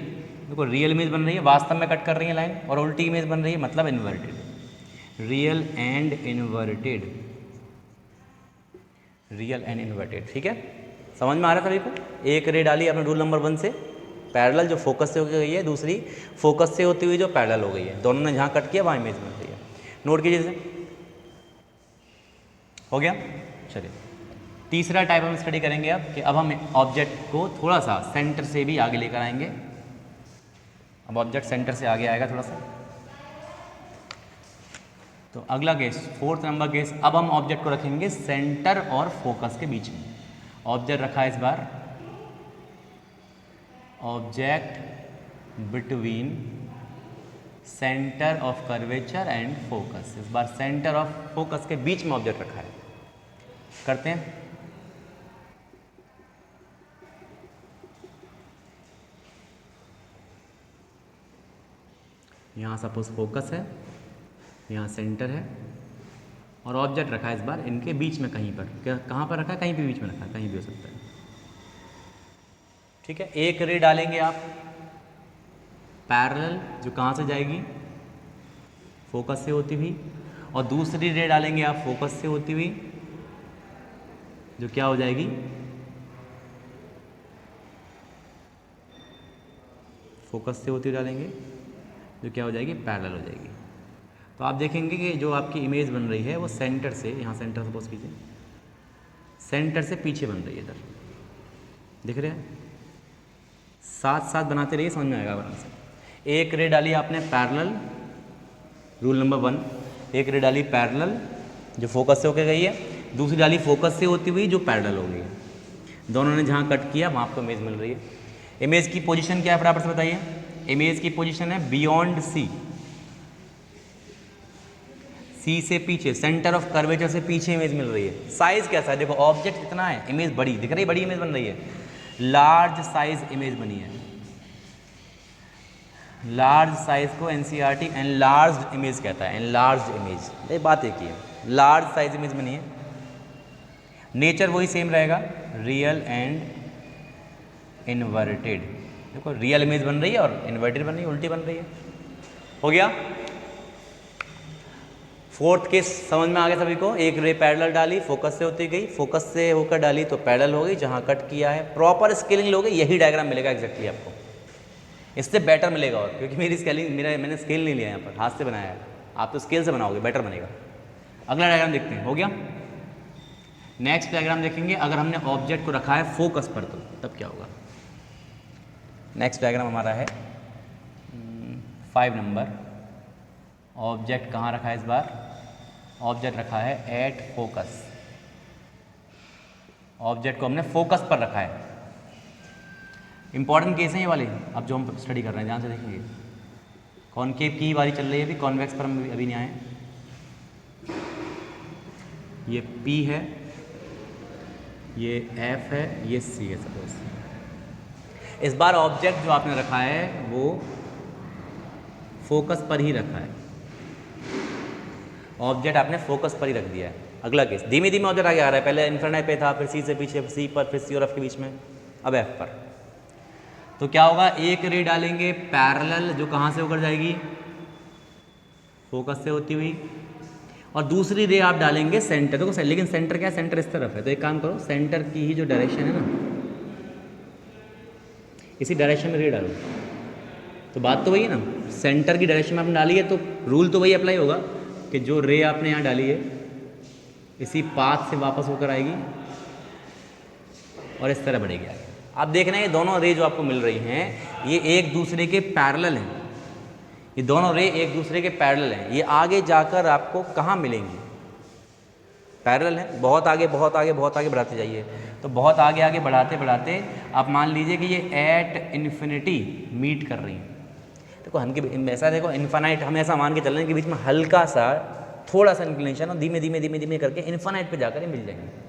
देखो रियल इमेज बन रही है, वास्तव में कट कर रही है लाइन, और उल्टी इमेज बन रही है, मतलब inverted. Real and inverted, real and inverted. ठीक है, समझ में आ रहा था सभी को? एक रे डाली आपने रूल नंबर 1 से पैरेलल, जो फोकस से होकर गई है, दूसरी फोकस से होती हुई जो पैरेलल हो गई है, दोनों ने जहाँ कट किया वहाँ इमेज बन रही है। नोट कीजिए इसे। हो गया? चलिए, तीसरा टाइप हम स्टडी करेंगे अब, कि अब हम ऑब्जेक्ट को थोड़ा सा सेंटर से भी आगे लेकर आएंगे। अब ऑब्जेक्ट सेंटर से आगे आएगा थोड़ा सा। तो अगला केस, 4th नंबर केस, अब हम ऑब्जेक्ट को रखेंगे सेंटर और फोकस के बीच में। ऑब्जेक्ट रखा है इस बार, object between centre of curvature and focus. इस बार सेंटर ऑफ फोकस के बीच में ऑब्जेक्ट रखा है। करते हैं। यहाँ सपोज फोकस है, यहाँ सेंटर है, और ऑब्जेक्ट रखा है इस बार इनके बीच में कहीं पर। क्या कहाँ पर रखा है? कहीं भी बीच में रखा है, कहीं भी हो सकता है। ठीक है, एक रे डालेंगे आप पैरेलल, जो कहाँ से जाएगी? फोकस से होती हुई, और दूसरी रे डालेंगे आप फोकस से होती हुई, जो क्या हो जाएगी? फोकस से होती हुई डालेंगे, जो क्या हो जाएगी? पैरेलल हो जाएगी। तो आप देखेंगे कि जो आपकी इमेज बन रही है वो सेंटर से, यहाँ सेंटर सपोज कीजिए, सेंटर से पीछे बन रही है इधर। दिख रहे हैं? साथ साथ बनाते रहिए, समझ में आएगा आराम से। एक रे डाली आपने पैरेलल, रूल नंबर 1, एक रे डाली पैरेलल जो फोकस से होकर गई है, दूसरी डाली फोकस से होती हुई जो पैरेलल हो गई है। दोनों ने जहाँ कट किया वहाँ आपको इमेज मिल रही है। इमेज की पोजीशन क्या है बराबर से बताइए? इमेज की पोजीशन है बियॉन्ड सी, सी से पीछे, सेंटर ऑफ कर्वेचर से पीछे इमेज मिल रही है। साइज कैसा है? देखो ऑब्जेक्ट कितना है, इमेज बड़ी दिख रही है, बड़ी इमेज बन रही है, लार्ज साइज इमेज बनी है। लार्ज साइज को एनसीईआरटी एनलार्ज्ड इमेज कहता है, एनलार्ज्ड इमेज, ये बात एक ही है, लार्ज साइज इमेज में नहीं है। नेचर वही सेम रहेगा, रियल एंड इन्वर्टेड। देखो रियल इमेज बन रही है और इन्वर्टेड बन रही है, उल्टी बन रही है। हो गया। फोर्थ केस समझ में आ गया सभी को। एक रे पैरेलल डाली, फोकस से होती गई, फोकस से होकर डाली तो पैरेलल हो गई, जहाँ कट किया है प्रॉपर स्केलिंग लोगे यही डायग्राम मिलेगा एग्जैक्टली आपको, इससे बेटर मिलेगा। और क्योंकि मेरी स्केलिंग मैंने स्केल नहीं लिया यहाँ पर, हाथ से बनाया है, आप तो स्केल से बनाओगे बेटर बनेगा। अगला डायग्राम देखते हैं। हो गया। नेक्स्ट डायग्राम देखेंगे, अगर हमने ऑब्जेक्ट को रखा है फोकस पर तो तब क्या होगा। नेक्स्ट डायग्राम हमारा है 5 नंबर। ऑब्जेक्ट कहाँ रखा है इस बार, ऑब्जेक्ट रखा है एट फोकस। ऑब्जेक्ट को हमने फोकस पर रखा है। इंपॉर्टेंट केस हैं ये वाले, अब जो हम स्टडी कर रहे हैं ध्यान से देखेंगे। कॉनकेव की बारी चल रही है अभी, कॉन्वेक्स पर हम अभी नहीं आए। ये P है, ये F है, ये C है सपोज। इस बार ऑब्जेक्ट जो आपने रखा है वो फोकस पर ही रखा है, ऑब्जेक्ट आपने फोकस पर ही रख दिया है। अगला केस, धीमे धीमे ऑब्जेक्ट आगे आ रहा है, पहले इन्फिनिटी पे था, फिर C से पीछे, C पर, फिर C और F के बीच में, अब F पर। तो क्या होगा, एक रे डालेंगे पैरेलल जो कहाँ से होकर जाएगी, फोकस से होती हुई, और दूसरी रे आप डालेंगे सेंटर। देखो लेकिन सेंटर क्या है, सेंटर इस तरफ है, तो एक काम करो, सेंटर की ही जो डायरेक्शन है ना, इसी डायरेक्शन में रे डालो। तो बात तो वही है ना, सेंटर की डायरेक्शन में आपने डाली है तो रूल तो वही अप्लाई होगा कि जो रे आपने यहाँ डाली है इसी पाथ से वापस होकर आएगी और इस तरह बढ़ेगी आगे। आप देख रहे हैं ये दोनों रे जो आपको मिल रही हैं ये एक दूसरे के पैरेलल हैं, ये दोनों रे एक दूसरे के पैरेलल हैं। ये आगे जाकर आपको कहाँ मिलेंगी, पैरेलल है, बहुत आगे बहुत आगे बहुत आगे बढ़ाते जाइए। तो बहुत आगे आगे बढ़ाते बढ़ाते आप मान लीजिए कि ये एट इन्फिनिटी मीट कर रही हैं। देखो हम ऐसा देखो इन्फानाइट, हम ऐसा मान के चल रहे हैं कि बीच में हल्का सा थोड़ा सा इंक्लिनेशन और धीमे धीमे धीमे धीमे करके इन्फानाइट पे जाकर मिल जाएंगे।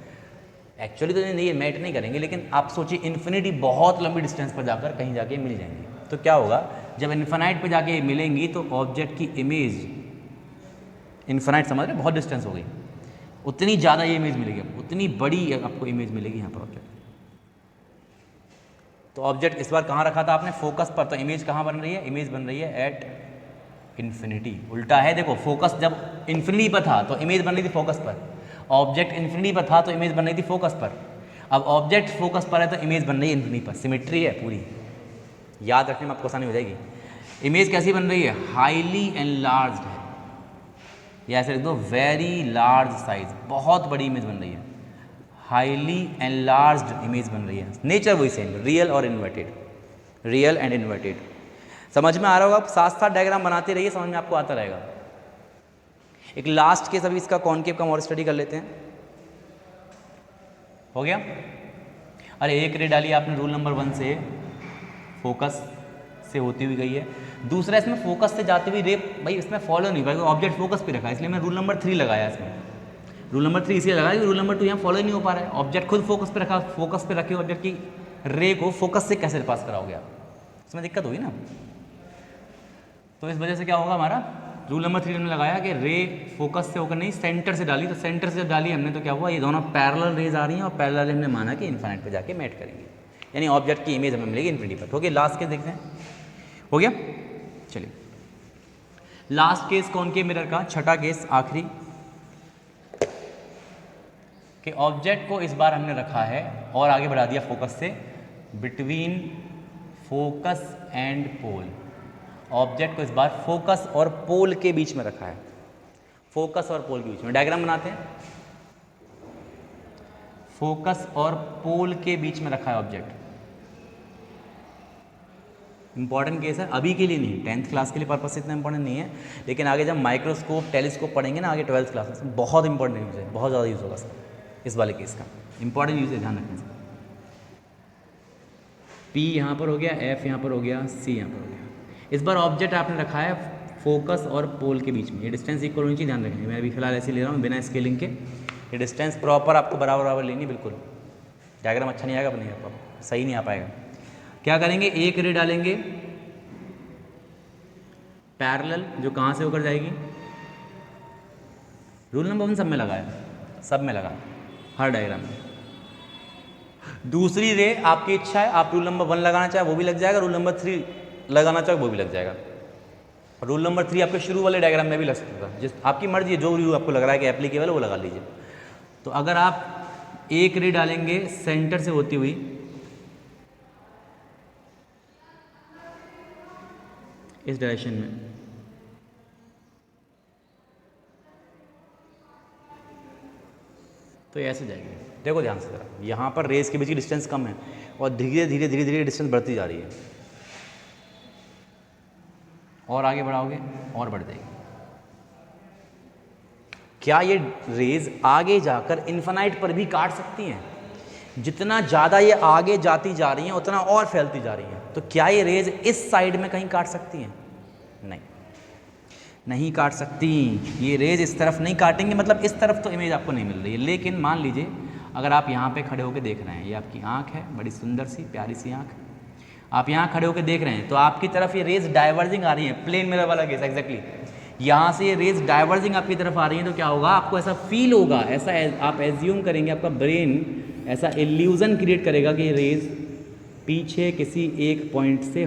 एक्चुअली तो ये मैट नहीं करेंगे, लेकिन आप सोचिए इन्फिनिटी बहुत लंबी डिस्टेंस पर जाकर कहीं जाके मिल जाएंगे। तो क्या होगा, जब इन्फानाइट पे जाके मिलेंगी तो ऑब्जेक्ट की इमेज, इन्फानाइट समझ रहे, बहुत डिस्टेंस हो गई, उतनी ज़्यादा ये इमेज मिलेगी आपको, उतनी बड़ी आपको इमेज मिलेगी यहाँ पर ऑब्जेक्ट। तो ऑब्जेक्ट इस बार कहाँ रखा था आपने, फोकस पर, तो इमेज कहाँ बन रही है, इमेज बन रही है एट इन्फिनिटी। उल्टा है देखो, फोकस जब इन्फिनिटी पर था तो इमेज बन रही थी फोकस पर, ऑब्जेक्ट इन्फिनिटी पर था तो इमेज बन रही थी फोकस पर। अब ऑब्जेक्ट फोकस पर है तो इमेज बन रही है इन्फिनिटी पर। सिमेट्री है पूरी, याद रखने में आपको आसानी हो जाएगी। इमेज कैसी बन रही है, हाईली एनलार्ज्ड है, या ऐसे लिख दो वेरी लार्ज साइज, बहुत बड़ी इमेज बन रही है, हाईली एनलार्ज्ड इमेज बन रही है। नेचर वही सेम, रियल और इन्वर्टेड, रियल एंड इन्वर्टेड। समझ में आ रहा होगा, आप साथ साथ डायग्राम बनाते रहिए, समझ में आपको आता रहेगा। एक लास्ट केस अभी इसका कॉनकेव का और स्टडी कर लेते हैं। हो गया। अरे एक रे डाली आपने रूल नंबर 1 से, फोकस से होती हुई गई है। दूसरा इसमें फोकस से जाती हुई रे भाई इसमें फॉलो नहीं हुआ, ऑब्जेक्ट फोकस पे रखा है, इसलिए मैं रूल नंबर 3 लगाया इसमें। रूल नंबर 3 इसलिए लगाया कि रूल नंबर 2 यहाँ फॉलो नहीं हो पा रहा है। ऑब्जेक्ट खुद फोकस पे रखा, फोकस पे रखे ऑब्जेक्ट की रे को फोकस से कैसे पास कराओगे आप, इसमें दिक्कत होगी ना। तो इस वजह से क्या होगा, हमारा रूल नंबर 3 हमने लगाया कि रे फोकस से होकर नहीं सेंटर से डाली, तो सेंटर से जब डाली हमने तो क्या हुआ, ये दोनों पैरेलल रेज आ रही हैं और पैरेलल हमने माना कि इन्फिनिटी पे जाके मैट करेंगे, यानी ऑब्जेक्ट की इमेज हमें मिलेगी इन्फिनिटी पर। ओके, लास्ट केस देखते हैं। हो गया, चलिए लास्ट केस कॉनकेव मिरर का, छठा केस आखिरी, कि ऑब्जेक्ट को इस बार हमने रखा है और आगे बढ़ा दिया फोकस से, between focus and pole. Object को इस बार फोकस और पोल के बीच में रखा है, फोकस और पोल के बीच में। डायग्राम बनाते हैं, फोकस और पोल के बीच में रखा है ऑब्जेक्ट। इंपॉर्टेंट केस है, अभी के लिए नहीं, 10th क्लास के लिए पर्पस से इतना इंपॉर्टेंट नहीं है, लेकिन आगे जब माइक्रोस्कोप टेलीस्कोप पढ़ेंगे ना आगे 12th क्लास में, बहुत इंपॉर्टेंट यूज है, बहुत ज़्यादा यूज़ होगा सर इस वाले केस का। इंपॉर्टेंट यूज है, ध्यान रखने से। P यहाँ पर हो गया, F यहाँ पर हो गया, C यहाँ पर हो गया। इस बार ऑब्जेक्ट आपने रखा है फोकस और पोल के बीच में, ये डिस्टेंस इक्वल होनी चाहिए, ध्यान रखेंगे। मैं अभी फिलहाल ऐसे ले रहा हूँ बिना स्केलिंग के, ये डिस्टेंस प्रॉपर आपको बराबर बराबर लेनी, बिल्कुल डायग्राम अच्छा नहीं आएगा, बनेगा सही नहीं आ पाएगा। क्या करेंगे, एक रे डालेंगे पैरेलल जो कहाँ से होकर जाएगी, रूल नंबर 1 सब में लगा है, सब में लगा हर डायग्राम में। दूसरी रे आपकी इच्छा है, आप रूल नंबर 1 लगाना चाहे वो भी लग जाएगा, रूल नंबर 3 लगाना चाहे वो भी लग जाएगा। रूल नंबर 3 आपके शुरू वाले डायग्राम में भी लग सकता था, जिस आपकी मर्जी है, जो रूल आपको लग रहा है कि एप्लीकेबल है वो लगा लीजिए। तो अगर आप एक रे डालेंगे सेंटर से होती हुई इस डायरेक्शन में, तो ऐसे जाएगी। देखो ध्यान से जरा, यहाँ पर रेस के बीच की डिस्टेंस कम है और धीरे धीरे धीरे धीरे डिस्टेंस बढ़ती जा रही है, और आगे बढ़ाओगे और बढ़ जाएगी। क्या ये रेज आगे जाकर इन्फिनाइट पर भी काट सकती हैं? जितना ज़्यादा ये आगे जाती जा रही हैं उतना और फैलती जा रही हैं। तो क्या ये रेज इस साइड में कहीं काट सकती हैं? नहीं, नहीं काट सकती। ये रेज इस तरफ नहीं काटेंगे, मतलब इस तरफ तो इमेज आपको नहीं मिल रही है। लेकिन मान लीजिए अगर आप यहाँ पे खड़े होकर देख रहे हैं, ये आपकी आँख है, बड़ी सुंदर सी प्यारी सी आँख, आप यहाँ खड़े होकर देख रहे हैं, तो आपकी तरफ ये रेज डाइवर्जिंग आ रही है, प्लेन मिरर वाला केस एग्जैक्टली। यहाँ से ये रेज डाइवर्जिंग आपकी तरफ आ रही है, तो क्या होगा, आपको ऐसा फील होगा, ऐसा आप एज्यूम करेंगे, आपका ब्रेन ऐसा इल्यूजन क्रिएट करेगा कि ये रेज पीछे किसी एक पॉइंट से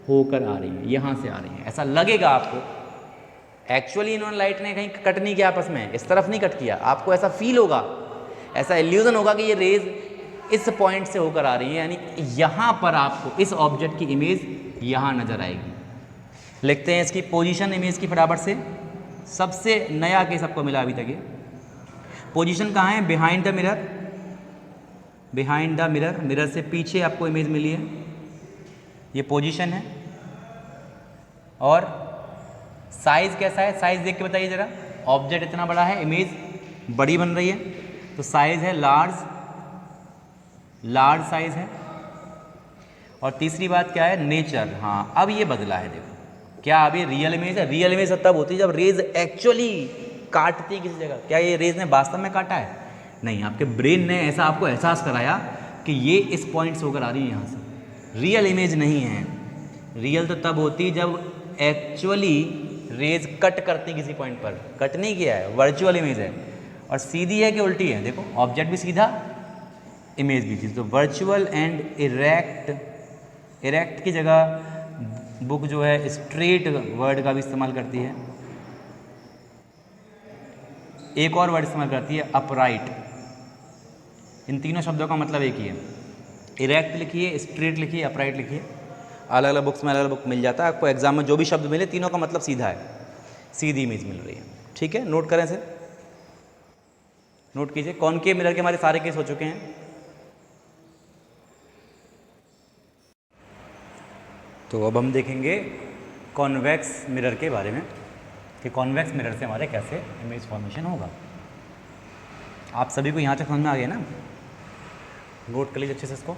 होकर आ रही है, यहाँ से आ रही है, ऐसा लगेगा आपको। एक्चुअली इन्होंने लाइट ने कहीं कट नहीं किया आपस में, इस तरफ नहीं कट किया, आपको ऐसा फील होगा, ऐसा इल्यूजन होगा कि ये रेज इस पॉइंट से होकर आ रही है, यानी यहाँ पर आपको इस ऑब्जेक्ट की इमेज यहाँ नजर आएगी। लिखते हैं इसकी पोजीशन इमेज की फटाफट से। सबसे नया केस आपको मिला अभी तक ये। पोजीशन कहाँ है? Behind the mirror, behind the mirror, mirror से पीछे आपको इमेज मिली है, ये पोजीशन है। और साइज कैसा है? साइज देख के बताइए जरा। ऑब्जेक्ट इतना बड़ा है, इमेज बड़ी बन रही है, तो साइज है लार्ज, लार्ज साइज है। और तीसरी बात क्या है? नेचर। हाँ, अब ये बदला है, देखो क्या अभी रियल इमेज है? रियल इमेज तब होती है जब रेज एक्चुअली काटती है किसी जगह। क्या ये रेज ने वास्तव में काटा है? नहीं, आपके ब्रेन ने ऐसा आपको एहसास कराया कि ये इस पॉइंट से होकर आ रही है यहाँ से। रियल इमेज नहीं है। रियल तो तब होती है जब एक्चुअली रेज कट करती किसी पॉइंट पर। कट नहीं किया है, वर्चुअल इमेज है। और सीधी है कि उल्टी है? देखो ऑब्जेक्ट भी सीधा, इमेज भी सीधी। तो वर्चुअल एंड इरेक्ट, इरेक्ट की जगह बुक जो है स्ट्रेट वर्ड का भी इस्तेमाल करती है। एक और वर्ड इस्तेमाल करती है अपराइट। इन तीनों शब्दों का मतलब एक ही है। इरेक्ट लिखिए, स्ट्रेट लिखिए, अपराइट लिखिए, अलग अलग बुक्स में अलग अलग बुक मिल जाता है आपको। एग्जाम में जो भी शब्द मिले तीनों का मतलब सीधा है, सीधी इमेज मिल रही है। ठीक है, नोट करें इसे, नोट कीजिए। कॉनकेव मिरर के हमारे सारे केस हो चुके हैं। तो अब हम देखेंगे कॉन्वेक्स मिरर के बारे में कि कॉन्वेक्स मिरर से हमारे कैसे इमेज फॉर्मेशन होगा। आप सभी को यहाँ तक समझ में आ गया ना? नोट कर लीजिए अच्छे से, इसको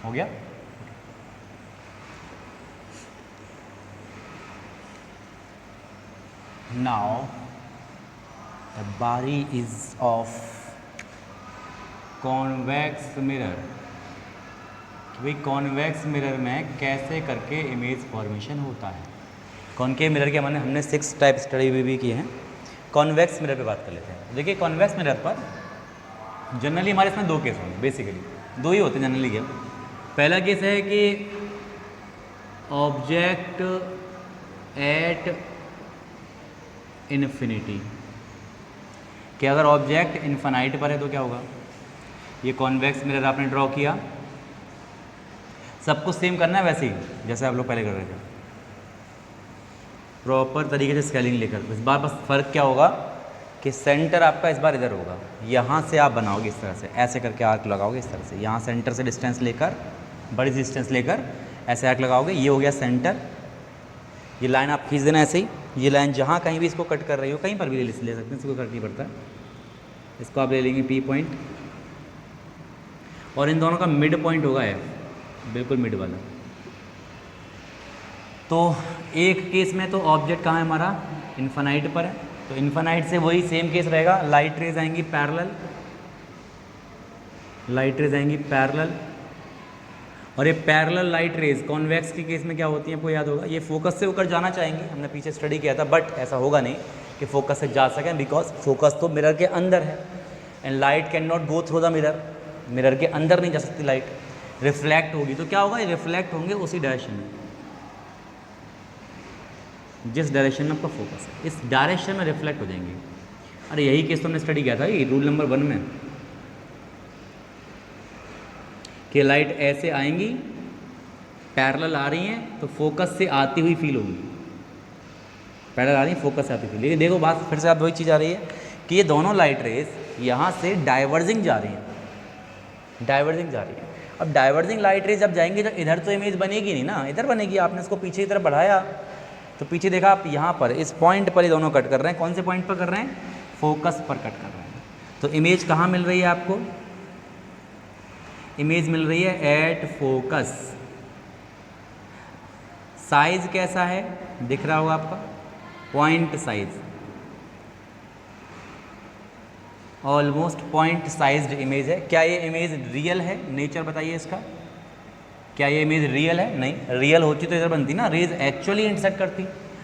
हो गया। नाउ द बारी इज ऑफ कॉन्वेक्स मिरर। भाई कॉन्वेक्स मिरर में कैसे करके इमेज फॉर्मेशन होता है। कॉनकेव मिरर के हमने 6 टाइप स्टडी भी किए हैं। कॉन्वेक्स मिरर पे बात कर लेते हैं। देखिए कॉन्वेक्स मिरर पर जनरली हमारे इसमें 2 केस होंगे, बेसिकली 2 ही होते हैं जनरली। पहला केस है कि ऑब्जेक्ट एट इन्फिनिटी, कि अगर ऑब्जेक्ट इन्फिनाइट पर है तो क्या होगा। ये कॉन्वेक्स मिरर आपने ड्रॉ किया, सब कुछ सेम करना है वैसे ही जैसे आप लोग पहले कर रहे थे, प्रॉपर तरीके से स्केलिंग लेकर। इस बार बस फ़र्क क्या होगा कि सेंटर आपका इस बार इधर होगा। यहाँ से आप बनाओगे इस तरह से, ऐसे करके आर्क लगाओगे इस तरह से। यहाँ सेंटर से डिस्टेंस लेकर, बड़ी सी डिस्टेंस लेकर ऐसे आर्क लगाओगे। ये हो गया सेंटर। ये लाइन आप खींच देना ऐसे ही। ये लाइन जहाँ कहीं भी इसको कट कर रही हो, कहीं पर भी ले सकते हैं, इसको कट नहीं पड़ता। इसको आप ले लेंगे P पॉइंट, और इन दोनों का मिड पॉइंट होगा F, बिल्कुल मिड वाला। तो एक केस में तो ऑब्जेक्ट कहाँ है हमारा? इन्फिनाइट पर है, तो इन्फिनाइट से वही सेम केस रहेगा। लाइट रेज आएंगी पैरेलल, लाइट रेज आएंगी पैरेलल, और ये पैरेलल लाइट रेज कॉन्वेक्स के केस में क्या होती है आपको याद होगा, ये फोकस से होकर जाना चाहेंगे, हमने पीछे स्टडी किया था, बट ऐसा होगा नहीं कि फोकस से जा सकें, बिकॉज फोकस तो मिरर के अंदर है and light can not go through the mirror, mirror के अंदर नहीं जा सकती लाइट, रिफ्लेक्ट होगी। तो क्या होगा, ये रिफ्लेक्ट होंगे उसी डायरेक्शन में जिस डायरेक्शन में आपका फोकस है, इस डायरेक्शन में रिफ्लेक्ट हो जाएंगे। अरे यही केस तो हमने स्टडी किया था ये रूल नंबर 1 में, कि लाइट ऐसे आएंगी पैरेलल आ रही हैं तो फोकस से आती हुई फील होगी, पैरेलल आ रही हैं फोकस से आती हुई। लेकिन देखो बात फिर से आप वही चीज़ आ रही है कि ये दोनों लाइट रेज यहाँ से डाइवर्जिंग जा रही हैं, डाइवर्जिंग जा रही है। अब डाइवर्जिंग लाइट रेज जब जाएंगे तो इधर तो इमेज बनेगी नहीं ना, इधर बनेगी। आपने इसको पीछे की तरफ बढ़ाया तो पीछे देखा आप यहाँ पर इस पॉइंट पर ये दोनों कट कर रहे हैं। कौन से पॉइंट पर कर रहे हैं, फोकस पर कट कर रहे हैं। तो इमेज कहाँ मिल रही है आपको, इमेज मिल रही है एट फोकस। साइज कैसा है दिख रहा होगा आपका, point size, almost point sized image है। क्या ये इमेज रियल है, नेचर बताइए इसका, क्या ये इमेज रियल है? नहीं, रियल होती तो इधर बनती ना, रेज एक्चुअली इंटरसेक्ट करती,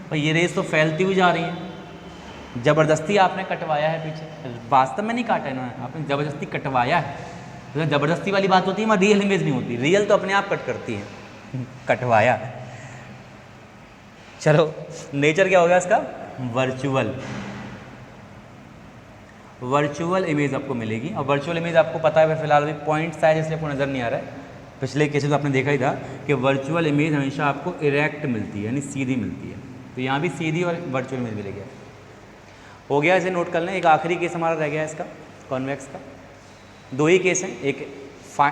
पर ये रेज तो फैलती हुई जा रही हैं। ज़बरदस्ती आपने कटवाया है पीछे, वास्तव में नहीं काटा है ना, आपने ज़बरदस्ती कटवाया है। तो ज़बरदस्ती वाली बात होती है, वहाँ रियल इमेज नहीं होती, रियल तो अपने आप कट करती है, कटवाया। चलो नेचर क्या हो गया इसका, वर्चुअल, वर्चुअल इमेज आपको मिलेगी। और वर्चुअल इमेज आपको पता है फिलहाल अभी पॉइंट साइज इसलिए आपको नज़र नहीं आ रहा है, पिछले केसेस तो आपने देखा ही था कि वर्चुअल इमेज हमेशा आपको इरेक्ट मिलती है, यानी सीधी मिलती है। तो यहाँ भी सीधी और वर्चुअल इमेज मिलेगी। हो गया, इसे नोट कर लें। एक आखिरी केस हमारा रह गया इसका, कॉन्वेक्स का। दो ही केस हैं, एक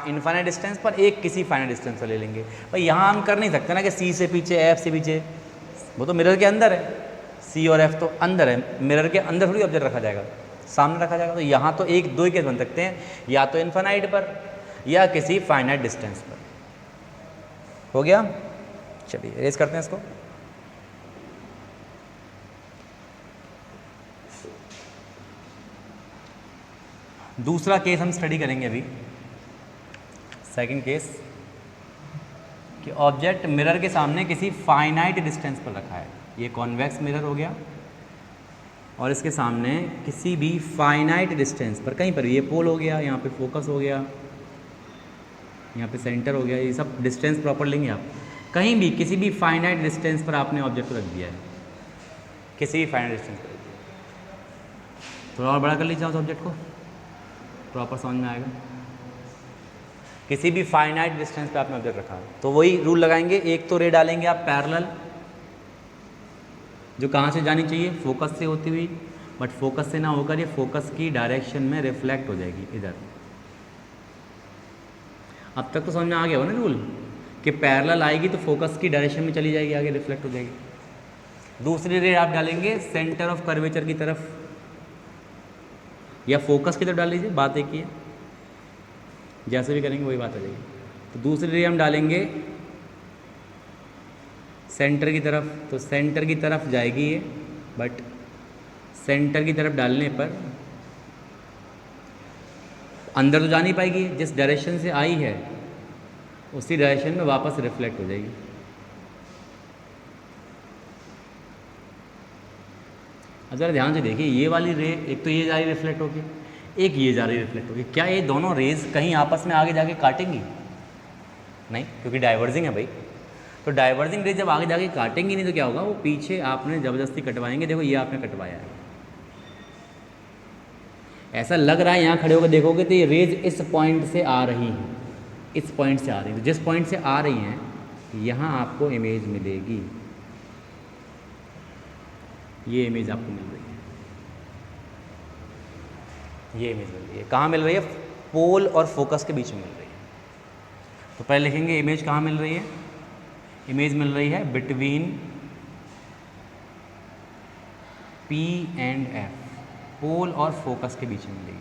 इनफाइनाइट डिस्टेंस पर, एक किसी फाइनाइट डिस्टेंस पर ले लेंगे। भाई यहाँ हम कर नहीं सकते ना कि सी से पीछे, एफ से पीछे, वो तो मिरर के अंदर है, सी और एफ तो अंदर है, मिरर के अंदर थोड़ी ऑब्जेक्ट रखा जाएगा, सामने रखा जाएगा। तो यहाँ तो एक दो ही केस बन सकते हैं, या तो इनफाइनाइट पर या किसी फाइनाइट डिस्टेंस पर। हो गया, चलिए इरेज करते हैं इसको। दूसरा केस हम स्टडी करेंगे अभी, सेकंड केस, कि ऑब्जेक्ट मिरर के सामने किसी फाइनाइट डिस्टेंस पर रखा है। ये कॉन्वेक्स मिरर हो गया और इसके सामने किसी भी फाइनाइट डिस्टेंस पर, कहीं पर, ये पोल हो गया, यहाँ पे फोकस हो गया, यहाँ पे सेंटर हो गया, ये सब डिस्टेंस प्रॉपर लेंगे आप। कहीं भी किसी भी फाइनाइट डिस्टेंस पर आपने ऑब्जेक्ट को रख दिया है, किसी भी फाइनाइट डिस्टेंस पर। थोड़ा और बड़ा कर लीजिए उस ऑब्जेक्ट को, प्रॉपर समझ में आएगा। किसी भी फाइनाइट डिस्टेंस पे आपने ऑब्जेक्ट रखा है तो वही रूल लगाएंगे। एक तो रे डालेंगे आप पैरेलल, जो कहाँ से जानी चाहिए, फोकस से होती हुई, बट फोकस से ना होकर ये फोकस की डायरेक्शन में रिफ्लेक्ट हो जाएगी इधर। अब तक तो समझ में आ गया हो ना रूल, कि पैरेलल आएगी तो फोकस की डायरेक्शन में चली जाएगी, आगे रिफ्लेक्ट हो जाएगी। दूसरी रे आप डालेंगे सेंटर ऑफ कर्वेचर की तरफ या फोकस की तरफ डाल लीजिए, बात एक ही है, जैसे भी करेंगे वही बात आ जाएगी। तो दूसरी रे हम डालेंगे सेंटर की तरफ, तो सेंटर की तरफ जाएगी ये, बट सेंटर की तरफ डालने पर अंदर तो जा नहीं पाएगी, जिस डायरेक्शन से आई है उसी डायरेक्शन में वापस रिफ्लेक्ट हो जाएगी। अब ज़रा ध्यान से देखिए, ये वाली रे एक तो ये जा रही रिफ्लेक्ट होगी, एक ये जा रही रिफ्लेक्ट होगी। क्या ये दोनों रेज कहीं आपस में आगे जाके काटेंगी? नहीं, क्योंकि डाइवर्जिंग है भाई। तो डाइवर्जिंग रेज जब आगे जाके काटेंगी नहीं तो क्या होगा, वो पीछे आपने ज़बरदस्ती कटवाएंगे। देखो ये आपने कटवाया है, ऐसा लग रहा है, यहाँ खड़े होकर देखोगे तो ये रेज इस पॉइंट से आ रही हैं, इस पॉइंट से आ रही है। तो जिस पॉइंट से आ रही हैं यहाँ आपको इमेज मिलेगी, ये इमेज आपको मिल रही है, ये इमेज मिल रही है। कहाँ मिल रही है? पोल और फोकस के बीच में मिल रही है। तो पहले लिखेंगे इमेज कहाँ मिल रही है, इमेज मिल रही है बिटवीन P एंड F, पोल और फोकस के बीच में मिलेगी,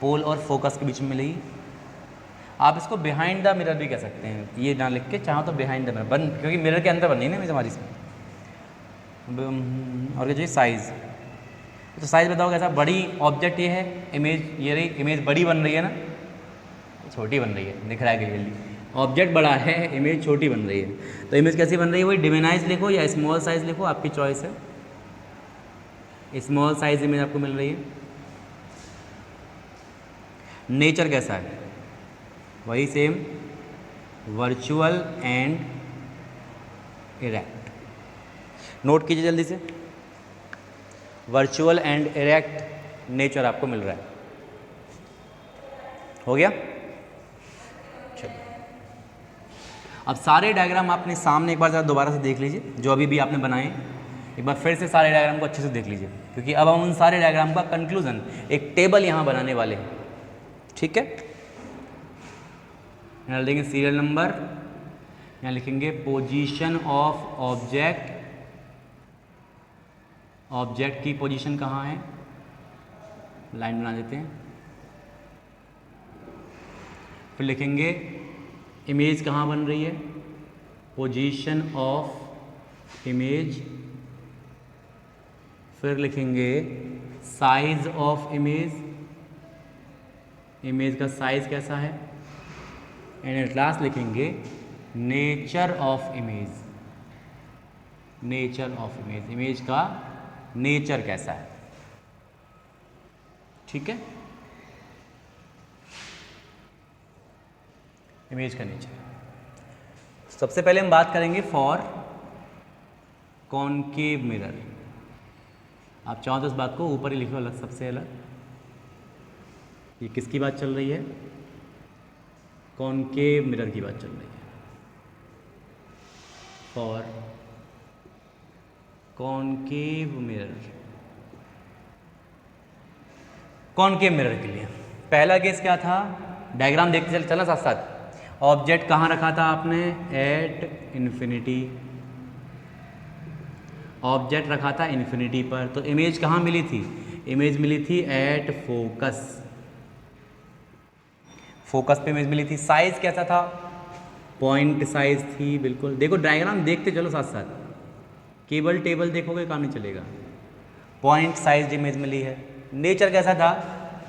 पोल और फोकस के बीच में मिलेगी। आप इसको बिहाइंड द मिरर भी कह सकते हैं, ये ना लिख के, चाहो तो बिहाइंड द मिरर बन, क्योंकि मिरर के अंदर बननी है ना इमेज हमारी इसमें। और क्या चाहिए, साइज़। तो साइज़ बताओ कैसा, बड़ी ऑब्जेक्ट ये है, इमेज ये रही, इमेज बड़ी बन रही है ना, छोटी बन रही है, दिख रहा है क्लियरली। ऑब्जेक्ट बड़ा है, इमेज छोटी बन रही है। तो इमेज कैसी बन रही है, वही डिमिनाइज लिखो या स्मॉल साइज लिखो, आपकी चॉइस है। स्मॉल साइज इमेज आपको मिल रही है। नेचर कैसा है, वही same, virtual and erect. Note कीजिए जल्दी से, वर्चुअल एंड इरेक्ट नेचर आपको मिल रहा है। हो गया। चलो अब सारे डायग्राम आपने सामने एक बार ज़रा दोबारा से देख लीजिए, जो अभी भी आपने बनाए, एक बार फिर से सारे डायग्राम को अच्छे से देख लीजिए, क्योंकि अब हम उन सारे डायग्राम का कंक्लूजन, एक टेबल यहाँ बनाने वाले हैं। ठीक है, यहाँ देखेंगे सीरियल नंबर, यहाँ लिखेंगे पोजीशन ऑफ ऑब्जेक्ट, ऑब्जेक्ट की पोजीशन कहाँ है, लाइन बना देते हैं। फिर लिखेंगे इमेज कहाँ बन रही है, पोजीशन ऑफ इमेज। फिर लिखेंगे साइज ऑफ इमेज, इमेज का साइज कैसा है। एंड एट लास्ट लिखेंगे nature of image, nature of image, image का नेचर कैसा है। ठीक है, इमेज का नेचर। सबसे पहले हम बात करेंगे फॉर कॉनकेव मिरर। आप चाहो तो इस बात को ऊपर ही लिखो अलग, सबसे अलग। ये किसकी बात चल रही है, कॉनकेव मिरर की बात चल रही है। For concave mirror, concave mirror के लिए पहला केस क्या था, डायग्राम देखते चलना साथ साथ। ऑब्जेक्ट कहाँ रखा था आपने, एट इन्फिनिटी, ऑब्जेक्ट रखा था इन्फिनिटी पर। तो इमेज कहाँ मिली थी, इमेज मिली थी एट फोकस, फोकस पे इमेज मिली थी। साइज कैसा था, पॉइंट साइज थी, बिल्कुल। देखो डायग्राम देखते चलो साथ साथ, केवल टेबल देखोगे काम नहीं चलेगा। पॉइंट साइज इमेज मिली है। नेचर कैसा था,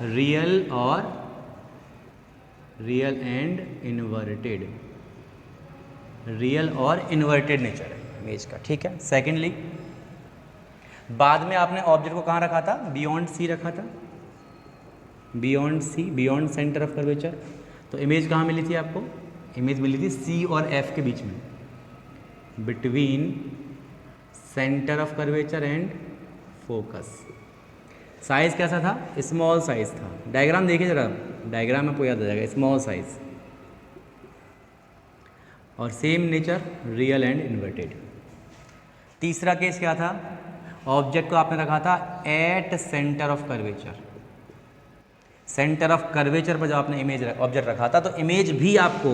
रियल और रियल एंड इन्वर्टेड, रियल और इन्वर्टेड नेचर है इमेज का। ठीक है, सेकेंडली बाद में आपने ऑब्जेक्ट को कहाँ रखा था, बियॉन्ड सी रखा था, beyond C, beyond centre of curvature. तो इमेज कहाँ मिली थी आपको, इमेज मिली थी सी और एफ के बीच में, between centre of curvature and focus. Size कैसा था, स्मॉल साइज था। डायग्राम देखिए जरा, डायग्राम आपको याद आ जाएगा, स्मॉल साइज। और same nature, real and inverted. तीसरा केस क्या था, ऑब्जेक्ट को आपने रखा था at centre of curvature, centre of curvature पर जब आपने इमेज ऑब्जेक्ट रखा था, तो इमेज भी आपको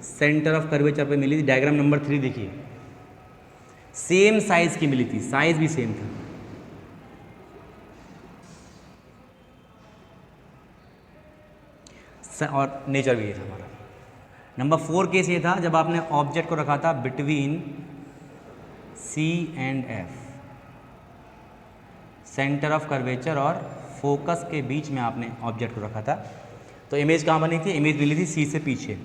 सेंटर ऑफ कर्वेचर पर मिली थी। डायग्राम नंबर 3 देखिए, सेम साइज की मिली थी, साइज भी सेम था। और नेचर भी ये था हमारा। नंबर 4 केस ये था जब आपने ऑब्जेक्ट को रखा था between C and F, centre of curvature और फोकस के बीच में आपने ऑब्जेक्ट को रखा था। तो इमेज कहाँ बनी थी, इमेज मिली थी सी से पीछे,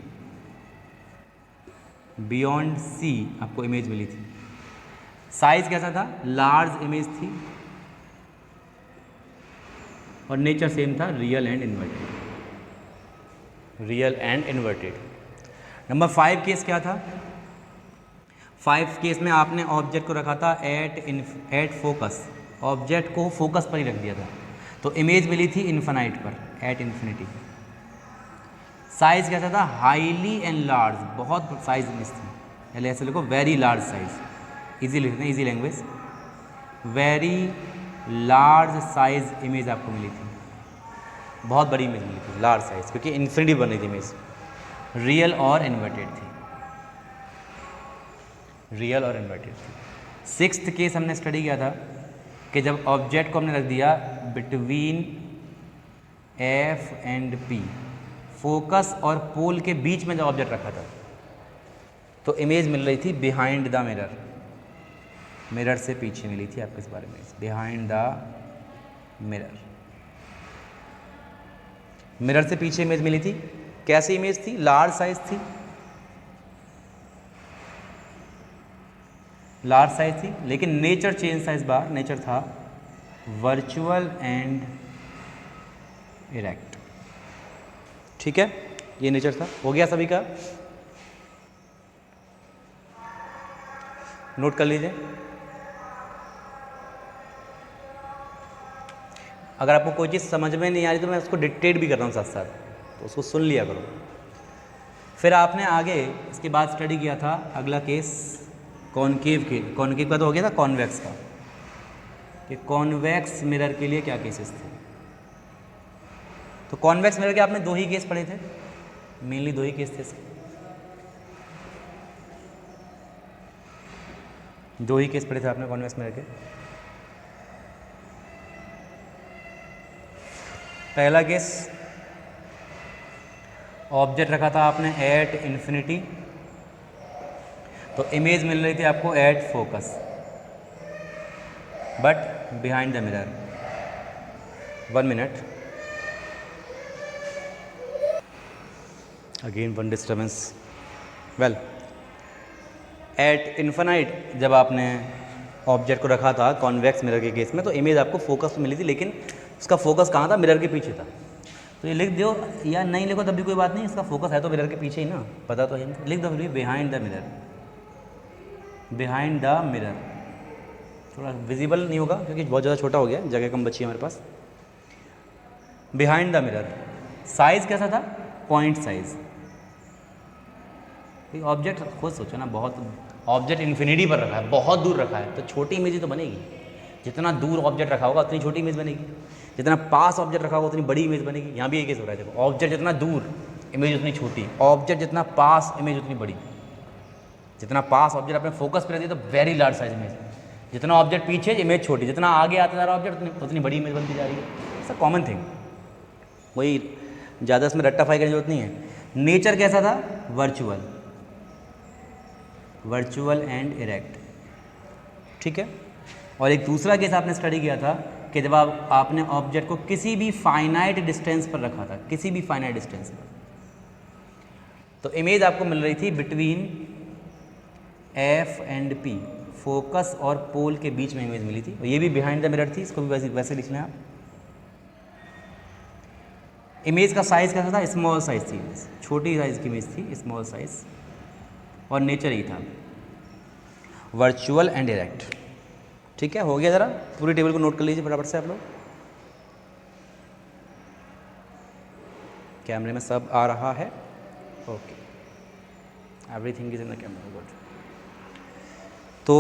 बियॉन्ड सी आपको इमेज मिली थी। साइज कैसा था, लार्ज इमेज थी। और नेचर सेम था, real and inverted, real and inverted. Number 5 case क्या था, 5 केस में आपने ऑब्जेक्ट को रखा था एट फोकस, ऑब्जेक्ट को फोकस पर ही रख दिया था। तो इमेज मिली थी इन्फिनाइट पर, एट इन्फिनिटी। साइज कैसा था, हाईली एंड लार्ज, बहुत साइज इमेज थी। पहले ऐसे लिखो, वेरी लार्ज साइज, इजी लिखते हैं, easy language. Very large size image आपको मिली थी, बहुत बड़ी इमेज मिली थी, लार्ज साइज, क्योंकि इन्फिनिटी बन रही थी इमेज। रियल और इन्वर्टेड थी, रियल और इन्वर्टेड थी। 6th केस हमने स्टडी किया था कि जब ऑब्जेक्ट को हमने रख दिया between F and P, focus और पोल के बीच में जब ऑब्जेक्ट रखा था, तो इमेज मिल रही थी बिहाइंड द मिरर, मिरर से पीछे मिली थी आपको इस बारे में, बिहाइंड द मिरर, मिरर से पीछे इमेज मिली थी। कैसी इमेज थी? लार्ज साइज थी, लार्ज साइज थी, लेकिन नेचर चेंज था इस बार। नेचर था वर्चुअल एंड इरेक्ट। ठीक है, ये नेचर था। हो गया सभी का? नोट कर लीजिए। अगर आपको कोई चीज़ समझ में नहीं आ रही तो मैं उसको डिक्टेट भी कर रहा हूँ साथ साथ, तो उसको सुन लिया करो। फिर आपने आगे इसके बाद स्टडी किया था अगला केस कॉनकेव के। कॉनकेव का तो हो गया था, कॉन्वेक्स का, कि कॉन्वेक्स मिरर के लिए क्या केसेस थे। तो कॉन्वेक्स मिरर के आपने 2 ही केस पढ़े थे, मेनली 2 ही केस थे इसके, 2 ही केस पढ़े थे आपने कॉन्वेक्स मिरर के। पहला केस, ऑब्जेक्ट रखा था आपने एट इन्फिनिटी, तो इमेज मिल रही थी आपको at focus but behind the mirror. 1 minute, again one disturbance. Well, at infinite जब आपने ऑब्जेक्ट को रखा था कॉन्वेक्स मिरर के केस में, तो इमेज आपको फोकस मिली थी, लेकिन उसका फोकस कहाँ था? मिरर के पीछे था। तो ये लिख दो या नहीं लिखो तब भी कोई बात नहीं, इसका फोकस है तो मिरर के पीछे ही ना, पता तो है। लिख दो फिर behind the mirror, behind the mirror. थोड़ा विजिबल नहीं होगा क्योंकि बहुत ज़्यादा छोटा हो गया, जगह कम बची है हमारे पास। बिहाइंड द मिरर, साइज कैसा था? Point size. ऑब्जेक्ट खुद सोचो ना, बहुत ऑब्जेक्ट इन्फिनिटी पर रखा है, बहुत दूर रखा है, तो छोटी इमेज ही तो बनेगी। जितना दूर ऑब्जेक्ट रखा होगा उतनी छोटी इमेज बनेगी, जितना पास ऑब्जेक्ट रखा होगा उतनी बड़ी इमेज बनेगी। यहाँ भी एक केस हो रहा है, देखो, ऑब्जेक्ट जितना दूर इमेज उतनी छोटी, ऑब्जेक्ट जितना पास इमेज उतनी बड़ी। जितना पास ऑब्जेक्ट अपने फोकस पर रहती है तो वेरी लार्ज साइज इमेज, जितना ऑब्जेक्ट पीछे इमेज छोटी, जितना आगे आता जा रहा ऑब्जेक्ट उतनी बड़ी इमेज बनती जा रही है। इट्स अ कॉमन थिंग, वही ज़्यादा इसमें रट्टाफाई करने की जरूरत नहीं है। नेचर कैसा था? Virtual, virtual and erect. ठीक है, और एक दूसरा केस आपने स्टडी किया था कि जब आपने ऑब्जेक्ट को किसी भी फाइनाइट डिस्टेंस पर रखा था, किसी भी फाइनाइट डिस्टेंस पर, तो इमेज आपको मिल रही थी between F and P, focus और पोल के बीच में इमेज मिली थी। और ये भी बिहाइंड द मिरर थी, इसको भी वैसे लिखना है आप। इमेज का साइज कैसा था? स्मॉल साइज थी, छोटी साइज की इमेज थी, स्मॉल साइज, और नेचर ही था वर्चुअल एंड इरेक्ट। ठीक है, हो गया। ज़रा पूरी टेबल को नोट कर लीजिए फटाफट से आप लोग। कैमरे में सब आ रहा है? Okay, everything is in the camera, good. तो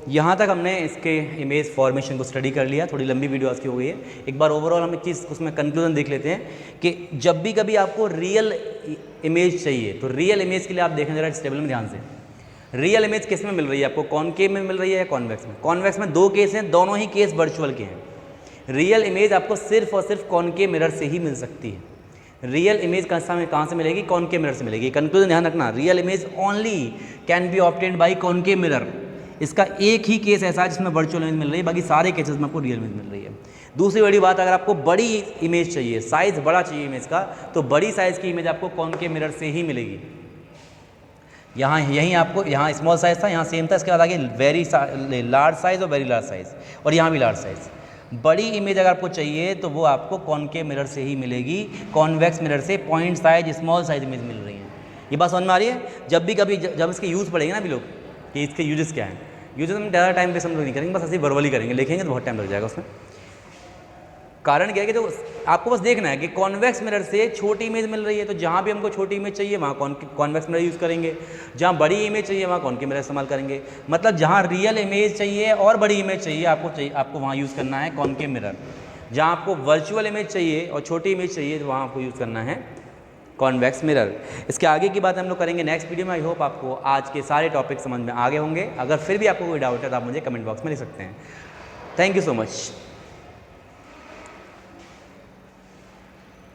यहाँ तक हमने इसके इमेज फॉर्मेशन को स्टडी कर लिया। थोड़ी लंबी वीडियो आज की हो गई है। एक बार ओवरऑल हम एक चीज़ उसमें कंक्लूजन देख लेते हैं कि जब भी कभी आपको रियल इमेज चाहिए तो रियल इमेज के लिए आप देखें जरा इस टेबल में ध्यान से। रियल इमेज किस में मिल रही है आपको? कॉनकेव में मिल रही है या कॉन्वेक्स में? कॉन्वेक्स में 2 केस हैं, दोनों ही केस वर्चुअल के हैं। रियल इमेज आपको सिर्फ और सिर्फ कॉनकेव मिरर से ही मिल सकती है। रियल इमेज कहाँ से मिलेगी? कॉनकेव मिरर से मिलेगी। कंक्लूजन ध्यान रखना, real image only can be obtained by concave mirror. इसका एक ही केस ऐसा है जिसमें वर्चुअल इमेज मिल रही है, बाकी सारे केसेस में आपको रियल इमेज मिल रही है। दूसरी बड़ी बात, अगर आपको बड़ी इमेज चाहिए, साइज बड़ा चाहिए इमेज का, तो बड़ी साइज की इमेज आपको कॉनकेव मिरर से ही मिलेगी। यहाँ यहीं आपको, यहाँ स्मॉल साइज था, यहाँ सेम था, इसके बाद आगे वेरी लार्ज साइज और वेरी लार्ज साइज, और यहाँ भी लार्ज साइज। बड़ी इमेज अगर आपको चाहिए तो वो आपको कॉनकेव मिरर से ही मिलेगी, कॉन्वेक्स मिरर से point size small size image मिल रही है। ये बात समझ में आ रही है? जब भी कभी जब इसके यूज़ पढ़ेंगे ना अभी लोग कि इसके यूजेस क्या हैं, यूजेस हम ज़्यादा टाइम पे हम लोग नहीं करेंगे, बस ऐसे वर्बली करेंगे, लिखेंगे तो बहुत टाइम लग जाएगा उसमें। कारण क्या है कि जो आपको बस देखना है कि कॉन्वेक्स मिरर से छोटी इमेज मिल रही है, तो जहाँ भी हमको छोटी इमेज चाहिए वहाँ कॉन्वेक्स मिरर यूज़ करेंगे, जहाँ बड़ी इमेज चाहिए वहाँ कॉनकेव मिरर इस्तेमाल करेंगे। मतलब जहाँ रियल इमेज चाहिए और बड़ी इमेज चाहिए आपको वहाँ यूज़ करना है कॉनकेव मिरर। जहाँ आपको वर्चुअल इमेज चाहिए और छोटी इमेज चाहिए तो वहाँ आपको यूज़ करना है कॉन्वेक्स मिरर। इसके आगे की बात हम लोग करेंगे नेक्स्ट वीडियो में। आई होप आपको आज के सारे टॉपिक समझ में आ गए होंगे। अगर फिर भी आपको कोई डाउट है तो आप मुझे कमेंट बॉक्स में लिख सकते हैं। Thank you so much.